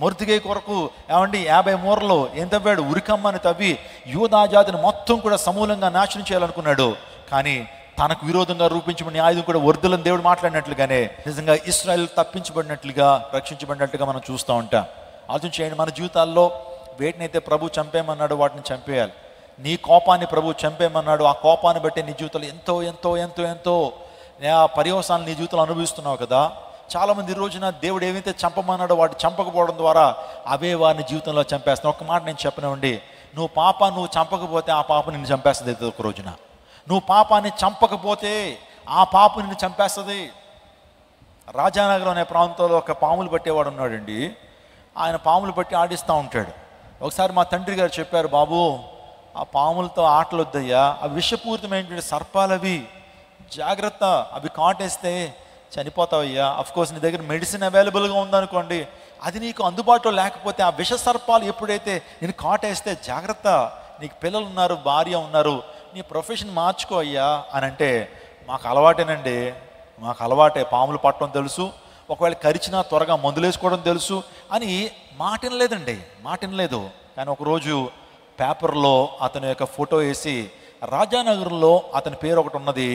మొర్దికై కొరకు ఏమండి 50 మూరలు ఏం తవ్వాడు? ఉరికమ్మని తవ్వి యూదా జాతిని మొత్తం కూడా సమూలంగా నాశనం చేయాలనుకున్నాడు. కానీ తనకు విరోధంగా రూపించబడిన ఆయుధం కూడా వర్ధులను దేవుడు మాట్లాడినట్లుగానే నిజంగా ఇశ్రాయేలు తప్పించబడినట్లుగా, రక్షించబడినట్లుగా మనం చూస్తూ ఉంటాం. ఆలోచన చేయండి, మన జీవితాల్లో వేటినైతే ప్రభు చంపేయమన్నాడో వాటిని చంపేయాలి. నీ కోపాన్ని ప్రభు చంపేయమన్నాడు, ఆ కోపాన్ని బట్టి నీ జీవితంలో ఎంతో ఎంతో ఎంతో ఎంతో పర్యవసానాలు నీ జీవితంలో అనుభవిస్తున్నావు కదా. చాలామంది ఈ రోజున దేవుడు ఏమైతే చంపమన్నాడో వాటి చంపకపోవడం ద్వారా అవే వారిని జీవితంలో చంపేస్తున్నావు. ఒక మాట నేను చెప్పనివ్వండి, నువ్వు పాపాన్ని చంపకపోతే ఆ పాపం నిన్ను చంపేస్తుంది. ఏదో ఒక రోజున నువ్వు పాపాన్ని చంపకపోతే ఆ పాపం నిన్ను చంపేస్తుంది. రాజానగరం అనే ప్రాంతంలో ఒక పాములు పట్టేవాడు ఉన్నాడండి. ఆయన పాములు పట్టి ఆడిస్తూ ఉంటాడు. ఒకసారి మా తండ్రి గారు చెప్పారు, బాబు ఆ పాములతో ఆటలు వద్దయ్యా, అవి విషపూరితమైనటువంటి సర్పాలవి, జాగ్రత్త, అవి కాటేస్తే చనిపోతావయ్యా. కోర్స్ నీ దగ్గర మెడిసిన్ అవైలబుల్గా ఉందనుకోండి, అది నీకు అందుబాటులో లేకపోతే ఆ విష సర్పాలు ఎప్పుడైతే నేను కాటేస్తే జాగ్రత్త, నీకు పిల్లలు ఉన్నారు, భార్య ఉన్నారు, నీ ప్రొఫెషన్ మార్చుకో అయ్యా అని అంటే, మాకు అలవాటేనండి, మాకు అలవాటే, పాములు పట్టడం తెలుసు, ఒకవేళ కరిచినా త్వరగా మందులు వేసుకోవడం తెలుసు అని మాట వినలేదు. కానీ ఒకరోజు పేపర్లో అతని యొక్క ఫోటో వేసి రాజానగర్లో అతని పేరు ఒకటి ఉన్నది,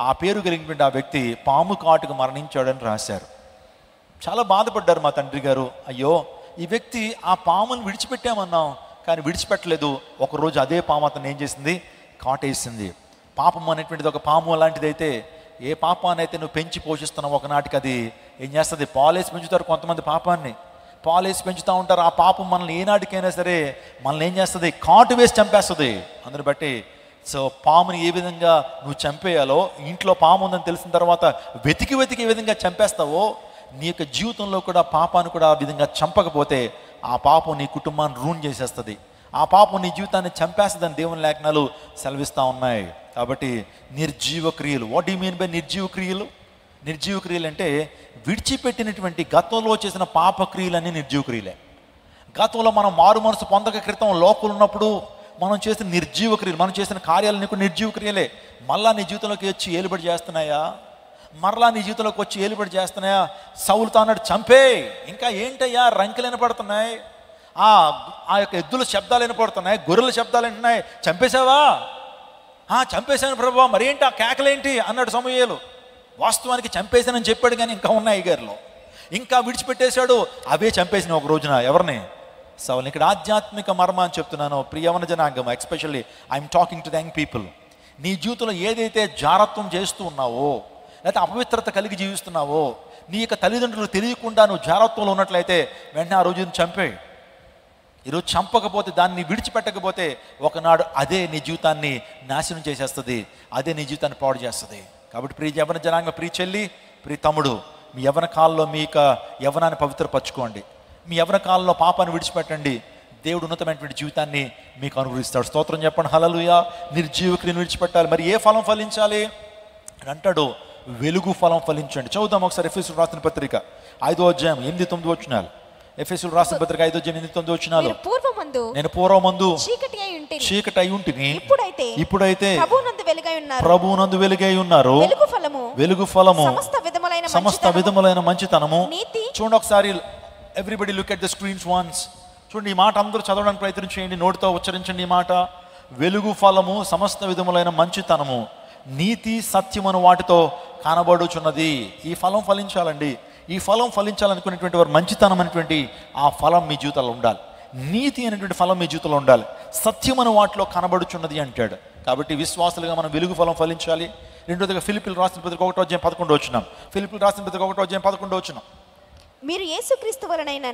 ఆ పేరు కలిగినటువంటి ఆ వ్యక్తి పాము కాటుకు మరణించాడని రాశారు. చాలా బాధపడ్డారు మా తండ్రి గారు. అయ్యో, ఈ వ్యక్తి ఆ పామును విడిచిపెట్టామన్నాం కానీ విడిచిపెట్టలేదు. ఒకరోజు అదే పాము అతను ఏం చేసింది, కాటేసింది. పాపం అనేటువంటిది ఒక పాము అలాంటిదైతే, ఏ పాపాన్ని అయితే నువ్వు పెంచి పోషిస్తున్నావు ఒకనాటికి అది ఏం చేస్తుంది, పాలేసి పెంచుతారు కొంతమంది, పాపాన్ని పాలేసి పెంచుతూ ఉంటారు. ఆ పాపం మనల్ని ఏనాటికైనా సరే మనల్ని ఏం చేస్తుంది, కాటు వేసి చంపేస్తుంది. అందుని బట్టి సో పాముని ఏ విధంగా నువ్వు చంపేయాలో, ఇంట్లో పాము ఉందని తెలిసిన తర్వాత వెతికి ఏ విధంగా చంపేస్తావో, నీ యొక్క జీవితంలో కూడా పాపాన్ని కూడా ఆ విధంగా చంపకపోతే ఆ పాపం నీ కుటుంబాన్ని రూన్ చేసేస్తుంది, ఆ పాపం నీ జీవితాన్ని చంపేస్తుందని దేవుని లేఖనాలు సెలవిస్తూ ఉన్నాయి. కాబట్టి నిర్జీవ క్రియలు, వాట్ యు మీన్ బై నిర్జీవ క్రియలు? నిర్జీవ క్రియలు అంటే విడిచిపెట్టినటువంటి గతంలో చేసిన పాప క్రియలన్నీ నిర్జీవ క్రియలే. గతంలో మనం మారు మనసు పొందక క్రితం లోకలు ఉన్నప్పుడు మనం చేసిన నిర్జీవ క్రియలు, మనం చేసిన కార్యాలన్నీ కూడా నిర్జీవ క్రియలే. మళ్ళా నీ జీవితంలోకి వచ్చి ఏలుబడి చేస్తున్నాయా? మరలా నీ జీవితంలోకి వచ్చి ఏలుబడి చేస్తున్నాయా? సౌలుతో అన్నాడు చంపే, ఇంకా ఏంటయ్యా రంకెలు వినపడుతున్నాయి, ఆ యొక్క ఎద్దుల శబ్దాలు వినపడుతున్నాయి, గొర్రెల శబ్దాలు వింటున్నాయి, చంపేశావా? చంపేశాను ప్రభువా, మరేంటి ఆ కేకలేంటి అన్నాడు సమూయేలు. వాస్తవానికి చంపేశానని చెప్పాడు కానీ ఇంకా ఉన్నాయి గారిలో, ఇంకా విడిచిపెట్టేశాడు. అవే చంపేసిన ఒక రోజున ఎవరిని, సౌలుని. ఇక్కడ ఆధ్యాత్మిక మర్మ అని చెప్తున్నాను ప్రియవన జనాంగం, especially I'm talking to the young people. నీ జీవితంలో ఏదైతే జారత్వం చేస్తూ ఉన్నావో, లేకపోతే అపవిత్రత కలిగి జీవిస్తున్నావో, నీ యొక్క తల్లిదండ్రులు తెలియకుండా నువ్వు జారత్వంలో ఉన్నట్లయితే వెంటనే ఆ రోజున చంపే. ఈరోజు చంపకపోతే, దాన్ని విడిచిపెట్టకపోతే ఒకనాడు అదే నీ జీవితాన్ని నాశనం చేసేస్తుంది, అదే నీ జీవితాన్ని పాడు చేస్తుంది. కాబట్టి ప్రియ యవన జనాంగ, ప్రియ చెల్లి, ప్రియ తమ్ముడు, మీ యవన కాలంలో మీ యొక్క యవనాన్ని పవిత్రపరచుకోండి, మీ యవన కాలంలో పాపాన్ని విడిచిపెట్టండి. దేవుడు ఉన్నతమైనటువంటి జీవితాన్ని మీకు అనుగ్రహిస్తాడు. స్తోత్రం చెప్పండి, హల్లెలూయా. నిర్జీవ క్రియను విడిచిపెట్టాలి. మరి ఏ ఫలం ఫలించాలి అని అంటాడు, వెలుగు ఫలం ఫలించండి. చదువుదాం ఒకసారి ఎఫెసీయులకు రాసిన పత్రిక 5వ అధ్యాయం 8-9 వచనాలు. ఎఫెసీయులకు రాసిన పత్రిక 5వ అధ్యాయం 8-9 వచనాలు. నేను పూర్వమందు చీకటి అయి ఉంటిని, ఇప్పుడైతే ప్రభువునందు వెలుగై ఉన్నారు. వెలుగు ఫలము సమస్త విధములైన మంచితనము. చూడండి ఒకసారి, everybody look at the screens once. చూడండి, ఈ మాట అందరూ చదవడానికి ప్రయత్నం చేయండి, నోటితో ఉచ్చరించండి ఈ మాట. వెలుగు ఫలము సమస్త విధములైన మంచితనము, నీతి సత్యమును వాటితో కనబడుచున్నది. ఈ ఫలం ఫలించాలండి. ఈ ఫలం ఫలించాలనుకునేటువంటి వారు మంచితనం అనేటువంటి ఆ ఫలం మీ జీవితంలో ఉండాలి, నీతి అనేటువంటి ఫలం మీ జీవితంలో ఉండాలి, సత్యమును వాటిలో కనబడుచున్నది అంటాడు. కాబట్టి విశ్వాసులుగా మనం వెలుగు ఫలం ఫలించాలి. రెండోదిగా ఫిలిప్పీయులకు రాసిన పత్రిక 1వ అధ్యాయం 11 వచనం. ఫిలిప్పీయులకు రాసిన పత్రిక 1వ అధ్యాయం 11 వచనం. మీరు యేసుక్రీస్తు వలనైనా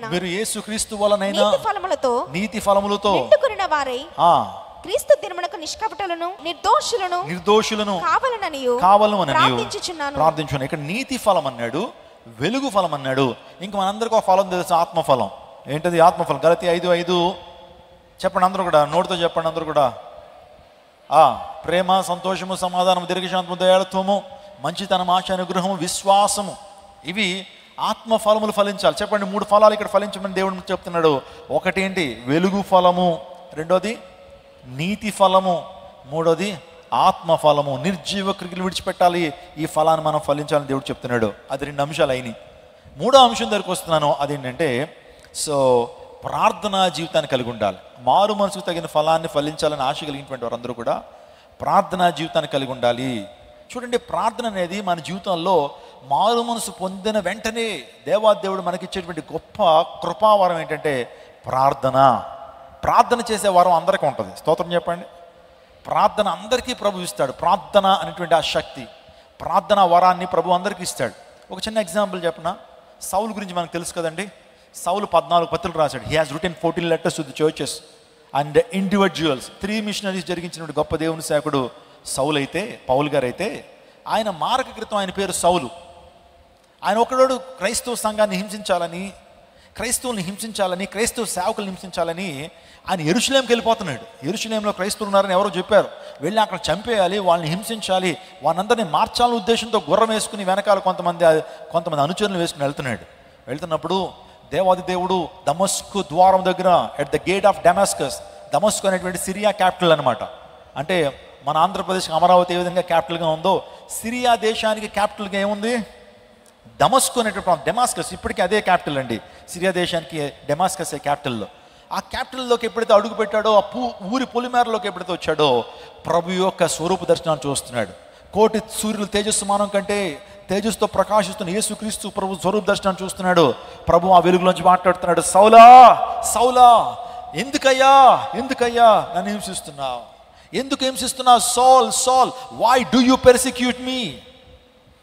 నీతి ఫలములతో నిండుకొనిన వారై క్రీస్తు దినమునకు నిష్కపటులను నిర్దోషులను కావాలననియు ప్రార్థించుచున్నాను. ఇక్కడ నీతి ఫలం అన్నాడు, వెలుగు ఫలం అన్నాడు. ఇంక మనందరికీ ఒక ఫలం తెలుసు, ఆత్మఫలం. ఏంటది ఆత్మఫలం? గలతీ 5:5 చెప్పండి అందరూ కూడా, నోటితో చెప్పండి అందరూ కూడా. ప్రేమ, సంతోషము, సమాధానము, దీర్ఘశాంతము, దయాళత్వము, మంచితనం, ఆశ, అనుగ్రహము, విశ్వాసము, ఇవి ఆత్మఫలములు ఫలించాలి. చెప్పండి, 3 ఫలాలు ఇక్కడ ఫలించమని దేవుడు చెప్తున్నాడు. ఒకటి ఏంటి? వెలుగు ఫలము. రెండోది నీతి ఫలము. మూడోది ఆత్మఫలము. నిర్జీవ క్రియలు విడిచిపెట్టాలి, ఈ ఫలాన్ని మనం ఫలించాలని దేవుడు చెప్తున్నాడు. అది 2 అంశాలు అయినాయి. 3వ అంశం దగ్గరికి వస్తున్నాను. అదేంటంటే, సో ప్రార్థనా జీవితాన్ని కలిగి ఉండాలి. మారు మనసుకు తగిన ఫలాన్ని ఫలించాలని ఆశ కలిగినటువంటి వారందరూ కూడా ప్రార్థనా జీవితాన్ని కలిగి ఉండాలి. చూడండి, ప్రార్థన అనేది మన జీవితంలో మారు మనసు పొందిన వెంటనే దేవాదేవుడు మనకిచ్చేటువంటి గొప్ప కృపావరం ఏంటంటే ప్రార్థన. ప్రార్థన చేసే వరం అందరికీ ఉంటుంది. స్తోత్రం చెప్పండి. ప్రార్థన అందరికీ ప్రభు ఇస్తాడు. ప్రార్థన అనేటువంటి ఆ శక్తి, ప్రార్థన వరాన్ని ప్రభు అందరికీ ఇస్తాడు. ఒక చిన్న ఎగ్జాంపుల్ చెప్పనా? సౌలు గురించి మనకు తెలుసు కదండి. సౌలు 14 పత్రికలు రాశాడు. He has written 14 letters to the churches and individuals. 3 missionaries జరిగించినటువంటి గొప్ప దేవుని సేవకుడు సౌలు అయితే, పౌలు గారు అయితే, ఆయన మారక క్రితం ఆయన పేరు సౌలు. ఆయన ఒకడు క్రైస్తవ సంఘాన్ని హింసించాలని, క్రైస్తవుల్ని హింసించాలని, క్రైస్తవ సేవకులను హింసించాలని ఆయన యెరూషలేంకి వెళ్ళిపోతున్నాడు. యెరూషలేంలో క్రైస్తవులు ఉన్నారని ఎవరో చెప్పారు. వెళ్ళి అక్కడ చంపేయాలి, వాళ్ళని హింసించాలి, వాళ్ళందరినీ మార్చాలనే ఉద్దేశంతో గుర్రం వేసుకుని వెనకాల కొంతమంది అనుచరులు వేసుకుని వెళ్తున్నప్పుడు దేవాది దేవుడు దమస్కు ద్వారం దగ్గర, at the gate of Damascus, దమస్కు అనేటువంటి సిరియా క్యాపిటల్ అనమాట. అంటే మన ఆంధ్రప్రదేశ్కి అమరావతి ఏ విధంగా క్యాపిటల్గా ఉందో, సిరియా దేశానికి క్యాపిటల్గా ఏముంది? దమస్కు అనేటువంటి డెమాస్కస్. ఇప్పటికీ అదే క్యాపిటల్ అండి. సిరియా దేశానికి డెమాస్కస్ క్యాపిటల్లో. ఆ క్యాపిటల్లోకి ఎప్పుడైతే అడుగు పెట్టాడో, ఆ ఊరి పొలిమేరలోకి ఎప్పుడైతే వచ్చాడో, ప్రభు యొక్క స్వరూప దర్శనాన్ని చూస్తున్నాడు. కోటి సూర్యులు తేజస్సుమానం కంటే తేజస్సుతో ప్రకాశిస్తున్న యేసుక్రీస్తు ప్రభు స్వరూప దర్శనాన్ని చూస్తున్నాడు. ప్రభు ఆ వెలుగులోంచి మాట్లాడుతున్నాడు, సౌలా సౌలా, ఎందుకయ్యా నన్ను హింసిస్తున్నావు? ఎందుకు హింసిస్తున్నావు? సాల్ సాల్, వై డూ యూ పెర్సిక్యూట్ మీ?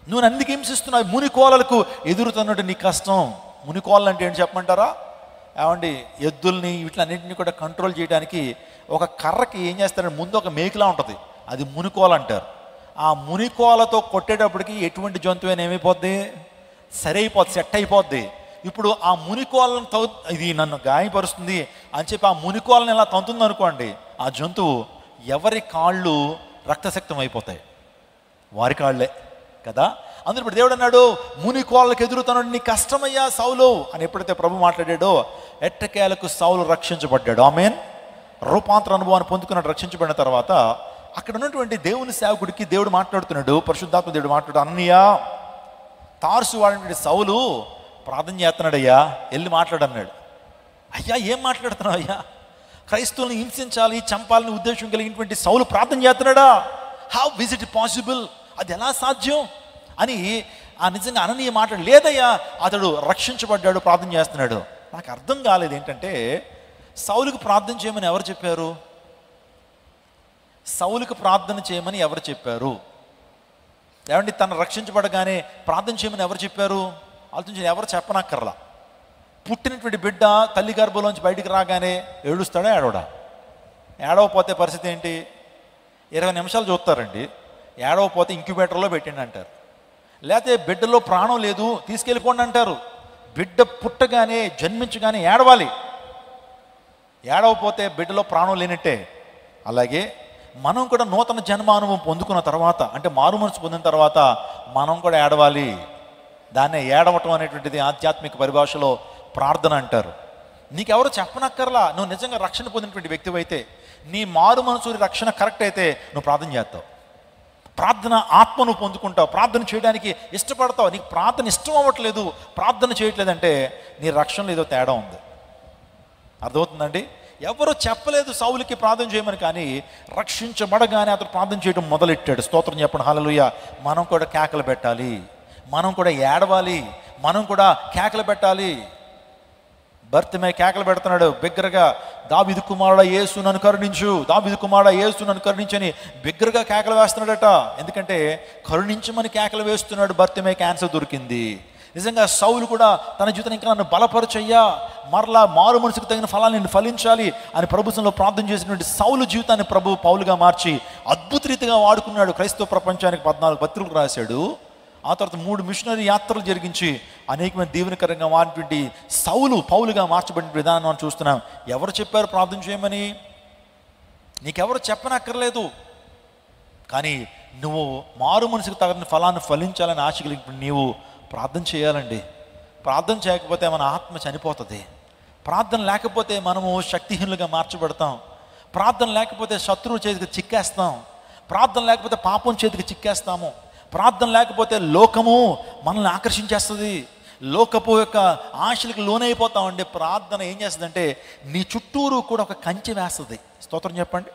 నువ్వు ఎందుకు హింసిస్తున్నావు? మునికోలలకు ఎదురుతున్నట్టు నీ కష్టం. మునికోలలు అంటే ఏంటి చెప్పమంటారా? ఏమండి, ఎద్దుల్ని వీటిలన్నింటినీ కూడా కంట్రోల్ చేయడానికి ఒక కర్రకి ఏం చేస్తారంటే ముందు ఒక మేకులా ఉంటుంది, అది మునికోల అంటారు. ఆ మునికోలతో కొట్టేటప్పటికి ఎటువంటి జంతువు ఏమైపోద్ది? సరైపోద్ది, సెట్ అయిపోద్ది. ఇప్పుడు ఆ మునికోలను ఇది నన్ను గాయపరుస్తుంది అని చెప్పి ఆ మునికోలను ఇలా తంతుంది అనుకోండి, ఆ జంతువు ఎవరి కాళ్ళు రక్తశక్తం అయిపోతాయి, వారి కాళ్ళే కదా. అందులో ఇప్పుడు దేవుడు అన్నాడు, మునికోళ్ళకి ఎదురుతున్నాడు, నీ కష్టమయ్యా సౌలు అని ఎప్పుడైతే ప్రభు మాట్లాడాడో, ఎట్టకేలకు సౌలు రక్షించబడ్డాడు. ఆమేన్. రూపాంతర అనుభవాన్ని పొందుకున్నాడు. రక్షించబడిన తర్వాత అక్కడ ఉన్నటువంటి దేవుని సేవకుడికి దేవుడు మాట్లాడుతున్నాడు, పరిశుద్ధాత్మ దేవుడు మాట్లాడు, అన్నయ్య తార్సు వాడినటువంటి సౌలు ప్రార్థన చేస్తున్నాడయ్యా, వెళ్ళి మాట్లాడన్నాడు. అయ్యా ఏం మాట్లాడుతున్నావు అయ్యా? క్రైస్తవుల్ని హింసించాలి, చంపాలని ఉద్దేశం కలిగినటువంటి సౌలు ప్రార్థన చేస్తున్నాడా? How is it possible? అది ఎలా సాధ్యం అని నిజంగా అననీయ మాట్లాడు. లేదయ్యా, అతడు రక్షించబడ్డాడు, ప్రార్థన చేస్తున్నాడు. నాకు అర్థం కాలేదు ఏంటంటే, సౌలుకు ప్రార్థన చేయమని ఎవరు చెప్పారు? సౌలుకు ప్రార్థన చేయమని ఎవరు చెప్పారు? ఏమండి, తను రక్షించబడగానే ప్రార్థన చేయమని ఎవరు చెప్పారు? ఆలోచించి ఎవరు చెప్పనక్కర్లా. పుట్టినటువంటి బిడ్డ తల్లి గర్భంలోంచి బయటికి రాగానే ఏడుస్తాడా ఏడవడా? ఏడవపోతే పరిస్థితి ఏంటి? 20 నిమిషాలు చూస్తారండి, ఏడవపోతే ఇంక్యుబేటర్లో పెట్టండి అంటారు. లేకపోతే బిడ్డలో ప్రాణం లేదు తీసుకెళ్ళిపోండి అంటారు. బిడ్డ పుట్టగానే జన్మించగానే ఏడవాలి, ఏడవపోతే బిడ్డలో ప్రాణం లేనట్టే. అలాగే మనం కూడా నూతన జన్మానుభవం పొందుకున్న తర్వాత, అంటే మారు మనసు పొందిన తర్వాత మనం కూడా ఏడవాలి. దాన్నే ఏడవటం అనేటువంటిది ఆధ్యాత్మిక పరిభాషలో ప్రార్థన అంటారు. నీకెవరు చెప్పనక్కర్లా. నువ్వు నిజంగా రక్షణ పొందినటువంటి వ్యక్తివైతే, నీ మారు మనసు రక్షణ కరెక్ట్ అయితే నువ్వు ప్రార్థన చేస్తావు. ప్రార్థన ఆత్మను పొందుకుంటావు, ప్రార్థన చేయడానికి ఇష్టపడతావు. నీకు ప్రార్థన ఇష్టం అవ్వట్లేదు, ప్రార్థన చేయట్లేదంటే నీ రక్షణలో ఏదో తేడా ఉంది. అర్థమవుతుందండి? ఎవరు చెప్పలేదు సౌలుకి ప్రార్థన చేయమని, కానీ రక్షించబడగానే అతను ప్రార్థన చేయడం మొదలెట్టాడు. స్తోత్రం చెప్పండి, హల్లెలూయా. మనం కూడా కేకలు పెట్టాలి, మనం కూడా ఏడవాలి, మనం కూడా కేకలు పెట్టాలి. భర్తమే కేకలు పెడుతున్నాడు బిగ్గరగా, దావీదు కుమారుడా యేసు నన్ను కరుణించు, దావీదు కుమారుడా యేసు నన్ను కరుణించని బిగ్గరగా కేకలు వేస్తున్నాడట. ఎందుకంటే కరుణించమని కేకలు వేస్తున్నాడు. భర్తమే క్యాన్సర్ దొరికింది. నిజంగా సౌలు కూడా తన జీవితం ఇంకా నన్ను బలపరచయ్యా, మరలా మారు మనసుకు తగిన ఫలాన్ని నేను ఫలించాలి అని ప్రభుత్వంలో ప్రార్థన చేసినటువంటి సౌలు జీవితాన్ని ప్రభు పౌలుగా మార్చి అద్భుత రీతిగా వాడుకున్నాడు. క్రైస్తవ ప్రపంచానికి 14 పత్రికలు రాశాడు. ఆ తర్వాత 3 మిషనరీ యాత్రలు జరిగించి అనేకమైన దీవెనకరంగా మారినటువంటి సౌలు పౌలుగా మార్చబడిన విధానం మనం చూస్తున్నాం. ఎవరు చెప్పారు ప్రార్థన చేయమని? నీకెవరు చెప్పనక్కర్లేదు, కానీ నువ్వు మారు మనసుకు తగిన ఫలాన్ని ఫలించాలని ఆశ కలిగిన నీవు ప్రార్థన చేయాలండి. ప్రార్థన చేయకపోతే మన ఆత్మ చనిపోతుంది. ప్రార్థన లేకపోతే మనము శక్తిహీనులుగా మార్చబడతాం. ప్రార్థన లేకపోతే శత్రువు చేతికి చిక్కేస్తాం. ప్రార్థన లేకపోతే పాపం చేతికి చిక్కేస్తాము. ప్రార్థన లేకపోతే లోకము మనల్ని ఆకర్షించేస్తుంది. లోకపు యొక్క ఆశలకు లోనైపోతామండి. ప్రార్థన ఏం చేస్తుందంటే నీ చుట్టూరు కూడా ఒక కంచె వేస్తుంది. స్తోత్రం చెప్పండి.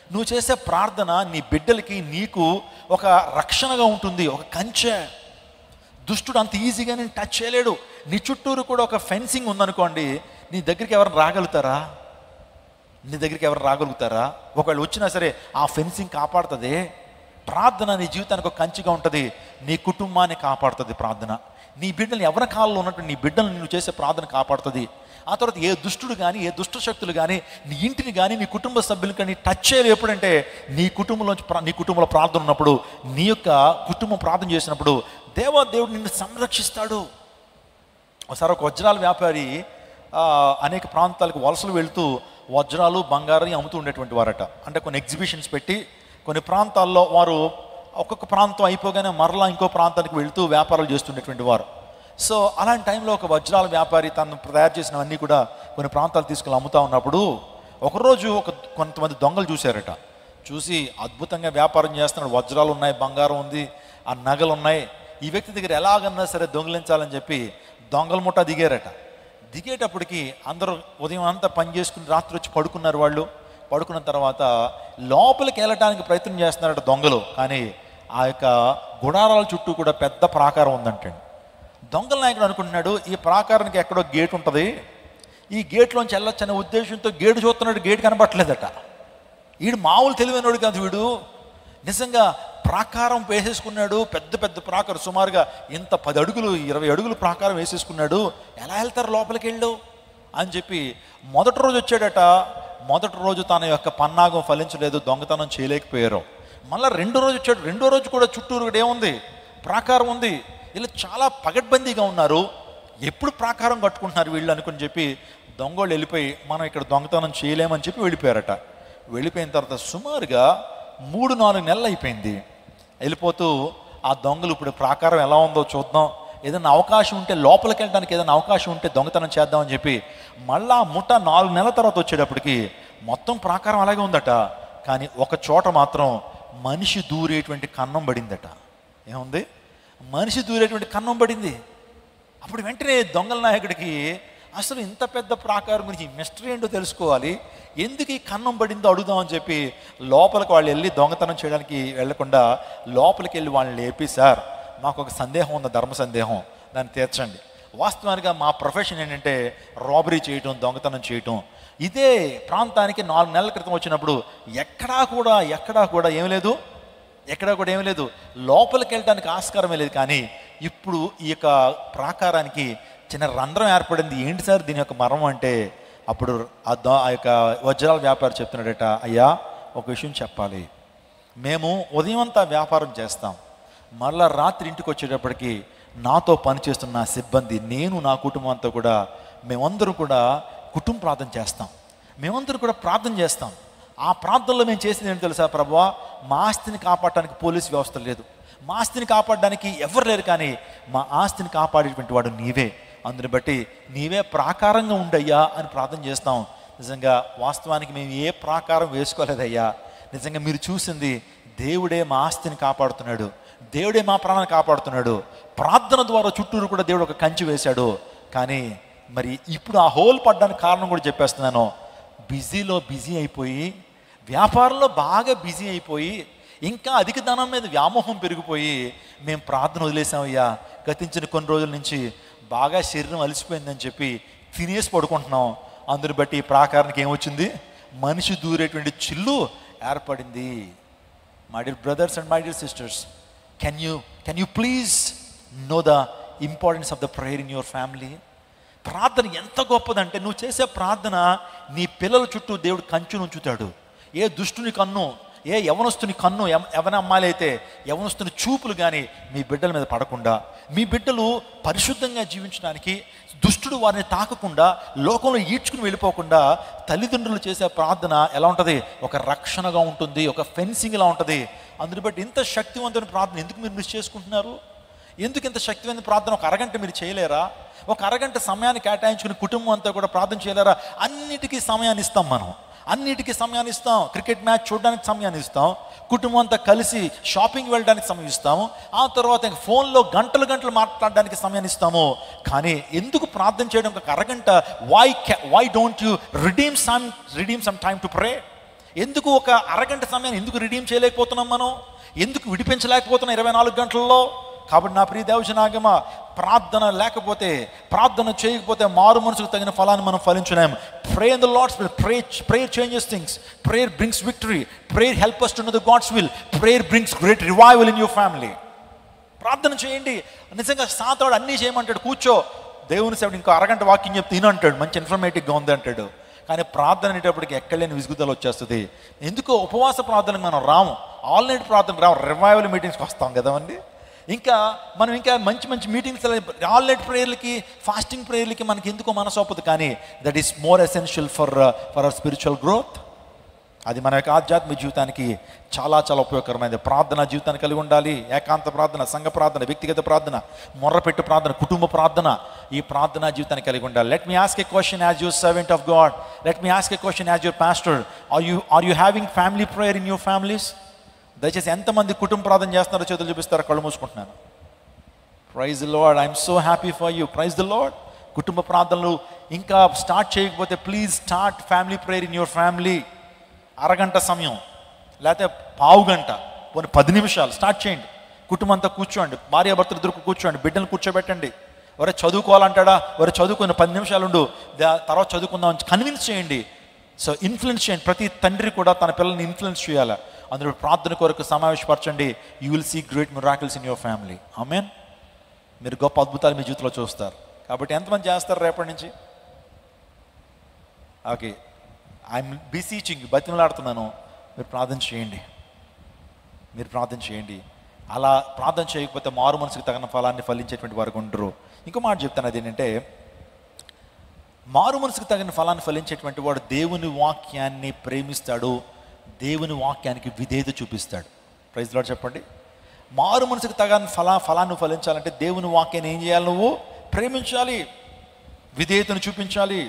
నువ్వు చేసే ప్రార్థన నీ బిడ్డలకి నీకు ఒక రక్షణగా ఉంటుంది, ఒక కంచె. దుష్టుడు అంత ఈజీగా నేను టచ్ చేయలేడు. నీ చుట్టూరు కూడా ఒక ఫెన్సింగ్ ఉందనుకోండి, నీ దగ్గరికి ఎవరైనా రాగలుగుతారా? నీ దగ్గరికి ఎవరు రాగలుగుతారా? ఒకవేళ వచ్చినా సరే ఆ ఫెన్సింగ్ కాపాడుతుంది. ప్రార్థన నీ జీవితానికి ఒక కంచిగా ఉంటుంది, నీ కుటుంబాన్ని కాపాడుతుంది. ప్రార్థన నీ బిడ్డల్ని ఎవరి కాలంలో ఉన్నట్టు నీ బిడ్డల్ని నువ్వు చేసే ప్రార్థన కాపాడుతుంది. ఆ తర్వాత ఏ దుష్టుడు కానీ ఏ దుష్ట శక్తులు కానీ నీ ఇంటిని కానీ నీ కుటుంబ సభ్యులు కానీ టచ్ చేయరు. ఎప్పుడంటే నీ కుటుంబంలో ప్రార్థన ఉన్నప్పుడు, నీ యొక్క కుటుంబం ప్రార్థన చేసినప్పుడు దేవుడు నిన్ను సంరక్షిస్తాడు. ఒకసారి ఒక వజ్రాల వ్యాపారి అనేక ప్రాంతాలకు వలసలు వెళ్తూ వజ్రాలు బంగారం అమ్ముతూ ఉండేటువంటి వారట. అంటే కొన్ని ఎగ్జిబిషన్స్ పెట్టి కొన్ని ప్రాంతాల్లో వారు ఒక్కొక్క ప్రాంతం అయిపోగానే మరలా ఇంకో ప్రాంతానికి వెళ్తూ వ్యాపారాలు చేస్తుండేటువంటి వారు. సో అలాంటి టైంలో ఒక వజ్రాల వ్యాపారి తను తయారు చేసినవన్నీ కూడా కొన్ని ప్రాంతాలు తీసుకెళ్ళి అమ్ముతూ ఉన్నప్పుడు ఒకరోజు కొంతమంది దొంగలు చూశారట. చూసి అద్భుతంగా వ్యాపారం చేస్తున్నాడు, వజ్రాలు ఉన్నాయి, బంగారం ఉంది, ఆ నగలు ఉన్నాయి, ఈ వ్యక్తి దగ్గర ఎలాగన్నా సరే దొంగిలించాలని చెప్పి దొంగల ముఠా దిగారట. దిగేటప్పటికి అందరూ ఉదయం అంతా పని చేసుకుని రాత్రి వచ్చి పడుకున్నారు. వాళ్ళు పడుకున్న తర్వాత లోపలికి వెళ్ళటానికి ప్రయత్నం చేస్తున్నారట దొంగలు. కానీ ఆ యొక్క గుడారాల చుట్టూ కూడా పెద్ద ప్రాకారం ఉందంటే దొంగల నాయకుడు అనుకుంటున్నాడు ఈ ప్రాకారానికి ఎక్కడో గేట్ ఉంటుంది, ఈ గేట్లోంచి వెళ్ళొచ్చనే ఉద్దేశంతో గేటు చూస్తున్నాడు, గేట్ కనబట్టలేదట. వీడు మామూలు తెలివైనోడు కాదు, వీడు నిజంగా ప్రాకారం వేసేసుకున్నాడు. పెద్ద పెద్ద ప్రాకారం, సుమారుగా ఇంత 10 అడుగులు 20 అడుగులు ప్రాకారం వేసేసుకున్నాడు. ఎలా వెళ్తారు లోపలికి వెళ్ళు అని చెప్పి మొదటి రోజు వచ్చాడట. మొదటి రోజు తన యొక్క పన్నాగం ఫలించలేదు, దొంగతనం చేయలేకపోయారు. మళ్ళీ రెండో రోజు వచ్చాడు. రెండో రోజు కూడా చుట్టూరు ఏముంది, ప్రాకారం ఉంది. వీళ్ళు చాలా పగడ్బందీగా ఉన్నారు. ఎప్పుడు ప్రాకారం కట్టుకుంటున్నారు వీళ్ళు అనుకుని చెప్పి దొంగోళ్ళు వెళ్ళిపోయి మనం ఇక్కడ దొంగతనం చేయలేమని చెప్పి వెళ్ళిపోయారట. వెళ్ళిపోయిన తర్వాత సుమారుగా 3-4 నెలలు అయిపోయింది. వెళ్ళిపోతూ ఆ దొంగలు ఇప్పుడు ప్రాకారం ఎలా ఉందో చూద్దాం, ఏదైనా అవకాశం ఉంటే లోపలికి వెళ్ళడానికి ఏదైనా అవకాశం ఉంటే దొంగతనం చేద్దామని చెప్పి మళ్ళా ముఠ 4 నెలల తర్వాత వచ్చేటప్పటికి మొత్తం ప్రాకారం అలాగే ఉందట. కానీ ఒక చోట మాత్రం మనిషి దూరేటువంటి కన్నం పడిందట. ఏముంది, మనిషి దూరేటువంటి కన్నం పడింది. అప్పుడు వెంటనే దొంగల నాయకుడికి అసలు ఇంత పెద్ద ప్రాకారం గురించి మిస్టరీ ఏంటో తెలుసుకోవాలి, ఎందుకు ఈ కన్నం పడిందో అడుగుదామని చెప్పి లోపలికి వాళ్ళు వెళ్ళి దొంగతనం చేయడానికి వెళ్లకుండా లోపలికి వెళ్ళి వాళ్ళని లేపి, సార్ మాకు ఒక సందేహం ఉంది, ధర్మ సందేహం, దాన్ని తీర్చండి. వాస్తవానికి మా ప్రొఫెషన్ ఏంటంటే రాబరీ చేయటం, దొంగతనం చేయటం. ఇదే ప్రాంతానికి 4 నెలల క్రితం వచ్చినప్పుడు ఎక్కడా కూడా ఏం లేదు, లోపలికి వెళ్ళడానికి ఆస్కారమే లేదు. కానీ ఇప్పుడు ఈ యొక్క ప్రాకారానికి చిన్న రంధ్రం ఏర్పడింది. ఏంటి సార్ దీని యొక్క మర్మం అంటే అప్పుడు ఆ యొక్క వజ్రాల వ్యాపారి చెప్తున్నాడట, అయ్యా ఒక విషయం చెప్పాలి, మేము ఉదయం అంతా వ్యాపారం చేస్తాం, మరలా రాత్రి ఇంటికి వచ్చేటప్పటికి నాతో పనిచేస్తున్న సిబ్బంది, నేను నా కుటుంబం అంతా కూడా మేమందరూ కూడా కుటుంబ ప్రార్థన చేస్తాం, మేమందరూ కూడా ప్రార్థన చేస్తాం. ఆ ప్రార్థనలో మేము చేసింది ఏంటి తెలుసా ప్రభువా, మా ఆస్తిని కాపాడటానికి పోలీసు వ్యవస్థ లేదు, మా ఆస్తిని కాపాడడానికి ఎవరు లేరు, కానీ మా ఆస్తిని కాపాడేటువంటి వాడు నీవే, అందుని బట్టి నీవే ప్రాకారంగా ఉండయ్యా అని ప్రార్థన చేస్తాం. నిజంగా వాస్తవానికి మేము ఏ ప్రాకారం వేసుకోలేదయ్యా, నిజంగా మీరు చూసింది దేవుడే మా ఆస్తిని కాపాడుతున్నాడు, దేవుడే మా ప్రాణాన్ని కాపాడుతున్నాడు. ప్రార్థన ద్వారా చుట్టూరు కూడా దేవుడు ఒక కంచి వేశాడు. కానీ మరి ఇప్పుడు ఆ హోల్ పడ్డానికి కారణం కూడా చెప్పేస్తున్నాను. బిజీ అయిపోయి, వ్యాపారంలో బాగా బిజీ అయిపోయి, ఇంకా అధిక ధనం మీద వ్యామోహం పెరిగిపోయి మేము ప్రార్థన వదిలేసామయ్యా. గతించిన కొన్ని రోజుల నుంచి బాగా శరీరం అలసిపోయిందని చెప్పి తినేసి పడుకుంటున్నాం. అందుని బట్టి ఈ ప్రాకారానికి ఏమొచ్చింది, మనిషి దూరేటువంటి చిల్లు ఏర్పడింది. My dear brothers and my dear sisters, can you please know the importance of the prayer in your family. ప్రార్థన ఎంత గొప్పదంటే నువ్వు చేసే ప్రార్థన నీ పిల్లల చుట్టూ దేవుడు కంచును ఉంచుతాడు. ఏ దుష్టుని కన్ను, ఏ యవనస్తుని కన్ను, యవన అమ్మాయిలు అయితే యవనస్తుని చూపులు కానీ మీ బిడ్డల మీద పడకుండా, మీ బిడ్డలు పరిశుద్ధంగా జీవించడానికి, దుష్టుడు వారిని తాకకుండా, లోకంలో ఈడ్చుకుని వెళ్ళిపోకుండా తల్లిదండ్రులు చేసే ప్రార్థన ఎలా ఉంటుంది, ఒక రక్షణగా ఉంటుంది, ఒక ఫెన్సింగ్లా ఉంటుంది. అందుని బట్టి ఇంత శక్తివంతమైన ప్రార్థన ఎందుకు మీరు మిస్ చేసుకుంటున్నారు? ఎందుకు ఇంత శక్తివంతమైన ప్రార్థన ఒక అరగంట మీరు చేయలేరా? ఒక అరగంట సమయాన్ని కేటాయించుకుని కుటుంబం అంతా కూడా ప్రార్థన చేయలేరా? అన్నిటికీ సమయాన్ని ఇస్తాం, మనం అన్నిటికీ సమయాన్ని ఇస్తాం. క్రికెట్ మ్యాచ్ చూడడానికి సమయాన్ని ఇస్తాం, కుటుంబం అంతా కలిసి షాపింగ్ వెళ్ళడానికి సమయం ఇస్తాము, ఆ తర్వాత ఫోన్లో గంటలు మాట్లాడడానికి సమయాన్ని ఇస్తాము. కానీ ఎందుకు ప్రార్థన చేయడం ఒక అరగంట? Why don't you redeem some time to pray? ఎందుకు ఒక అరగంట సమయాన్ని ఎందుకు రిడీమ్ చేయలేకపోతున్నాం? మనం ఎందుకు విడిపించలేకపోతున్నాం 24 గంటల్లో? కాబట్టి నా ప్రియ దేవజనాగమ, ప్రార్థన లేకపోతే, ప్రార్థన చేయకపోతే మారు మనసుకు తగిన ఫలాన్ని మనం ఫలించలేం. Pray in the Lord's will. Prayer changes things. Prayer brings victory. Prayer helps us to know the God's will. Prayer brings great revival in your family. ప్రార్థన చేయండి. నిజంగా సాతాడు అన్నీ చేయమంటాడు, కూర్చో దేవుని సేవడు ఇంకో అరగంట వాక్యం చెప్తే తిను అంటాడు, మంచి ఇన్ఫర్మేటివ్గా ఉంది అంటాడు. కానీ ప్రార్థన అనేటప్పటికి ఎక్కడలేని విసుగుదల వచ్చేస్తుంది. ఎందుకో ఉపవాస ప్రార్థనకు మనం రాము, ఆల్ నైట్ ప్రార్థనకు రాము, రివైవల్ మీటింగ్స్కి వస్తాం కదండి. ఇంకా మనం ఇంకా మంచి మంచి మీటింగ్స్, ఆల్ నైట్ ప్రేయర్లకి, ఫాస్టింగ్ ప్రేయర్లకి మనకి ఎందుకో మనసు ఒప్పదు. కానీ that is more essential for our spiritual growth. అది మన యొక్క ఆధ్యాత్మిక జీవితానికి చాలా చాలా ఉపయోగకరమైనది. ప్రార్థన జీవితాన్ని కలిగి ఉండాలి. ఏకాంత ప్రార్థన, సంఘ ప్రార్థన, వ్యక్తిగత ప్రార్థన, మొర్రపెట్టు ప్రార్థన, కుటుంబ ప్రార్థన, ఈ ప్రార్థనా జీవితాన్ని కలిగి ఉండాలి. Let me ask a question as your servant of God. Let me ask a question as your pastor. Are you having family prayer in your families? దయచేసి ఎంతమంది కుటుంబ ప్రార్థన చేస్తున్నారో చేతులు చూపిస్తారో. కళ్ళు మూసుకుంటున్నాను. Praise the Lord. I'm so happy for you. Praise the Lord. కుటుంబ ప్రార్థనలు ఇంకా స్టార్ట్ చేయకపోతే please start family prayer in your family. అరగంట సమయం, లేకపోతే పావు గంట, పోనీ 10 నిమిషాలు స్టార్ట్ చేయండి. కుటుంబం అంతా కూర్చోండి, భార్యాభర్తలు ఇద్దరు కూర్చోండి, బిడ్డలు కూర్చోబెట్టండి. ఎవరో చదువుకోవాలంటాడా, ఎవరో చదువుకుని 10 నిమిషాలు ఉండు, తర్వాత చదువుకుందాం కన్విన్స్ చేయండి. సో ఇన్ఫ్లుయెన్స్ చేయండి. ప్రతి తండ్రి కూడా తన పిల్లల్ని ఇన్ఫ్లుయెన్స్ చేయాలి. అందులో ప్రార్థన కొరకు సమావేశపరచండి. You will see great miracles in your family. ఆమేన్. మీరు గొప్ప అద్భుతాలు మీ జీవితంలో చూస్తారు. కాబట్టి ఎంతమంది చేస్తారు రేపటి నుంచి? ఓకే, ఐఎమ్ బిసీచింగ్, బతిమలాడుతున్నాను, మీరు ప్రార్థన చేయండి. మీరు ప్రార్థన చేయండి. అలా ప్రార్థన చేయకపోతే మారు మనసుకు తగిన ఫలాన్ని ఫలించేటువంటి వారు ఉండరు. ఇంకో మాట చెప్తాను, అదేంటంటే మారు మనసుకు తగిన ఫలాన్ని ఫలించేటువంటి వాడు దేవుని వాక్యాన్ని ప్రేమిస్తాడు, దేవుని వాక్యానికి విధేయత చూపిస్తాడు. ప్రైజ్ లార్డ్ చెప్పండి. మారు మనసుకు తగిన ఫలాన్ని ఫలించాలంటే దేవుని వాక్యాన్ని ఏం చేయాలి? నువ్వు ప్రేమించాలి, విధేయతను చూపించాలి.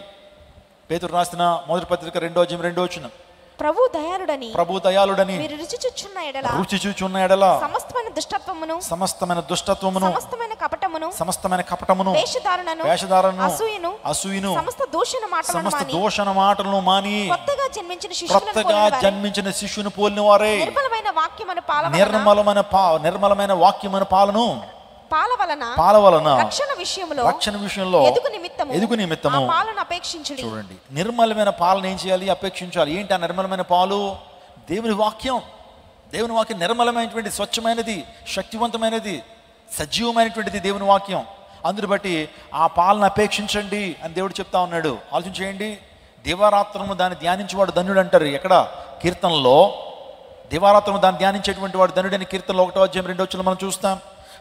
పేతురు రాసిన మొదటి పత్రిక 2వ అధ్యాయం 2వ వచనం, ప్రభు దయాళుడని మీరు రుచి చూచున్న ఎడల సమస్తమైన దుష్టత్వమును సమస్తమైన కపటమును వేషధారణను అసూయను సమస్త దూషణ మాటలను మాని కొత్తగా జన్మించిన శిష్యుని పోలిన వారే నిర్మలమైన వాక్యమైన పాలను పాల వలన రక్షణ విషయంలో ఎదుగు నిమిత్తము చూడండి. నిర్మలమైన పాలన ఏం చేయాలి? అపేక్షించాలి. ఏంటి ఆ నిర్మలమైన పాలు? దేవుని వాక్యం. దేవుని వాక్యం నిర్మలమైనటువంటి, స్వచ్ఛమైనది, శక్తివంతమైనది, సజీవమైనటువంటిది దేవుని వాక్యం. అందుని బట్టి ఆ పాలన అపేక్షించండి అని దేవుడు చెప్తా ఉన్నాడు. ఆలోచించేయండి. దివారాత్రము దాన్ని ధ్యానించేవాడు ధన్యుడు అంటారు. ఎక్కడ? కీర్తనలో. దివారాత్రము దాన్ని ధ్యానించేటువంటి వాడు ధన్యుడు అని కీర్తనలో 1వ అధ్యాయం 2వ వచనంలో మనం చూస్తాం.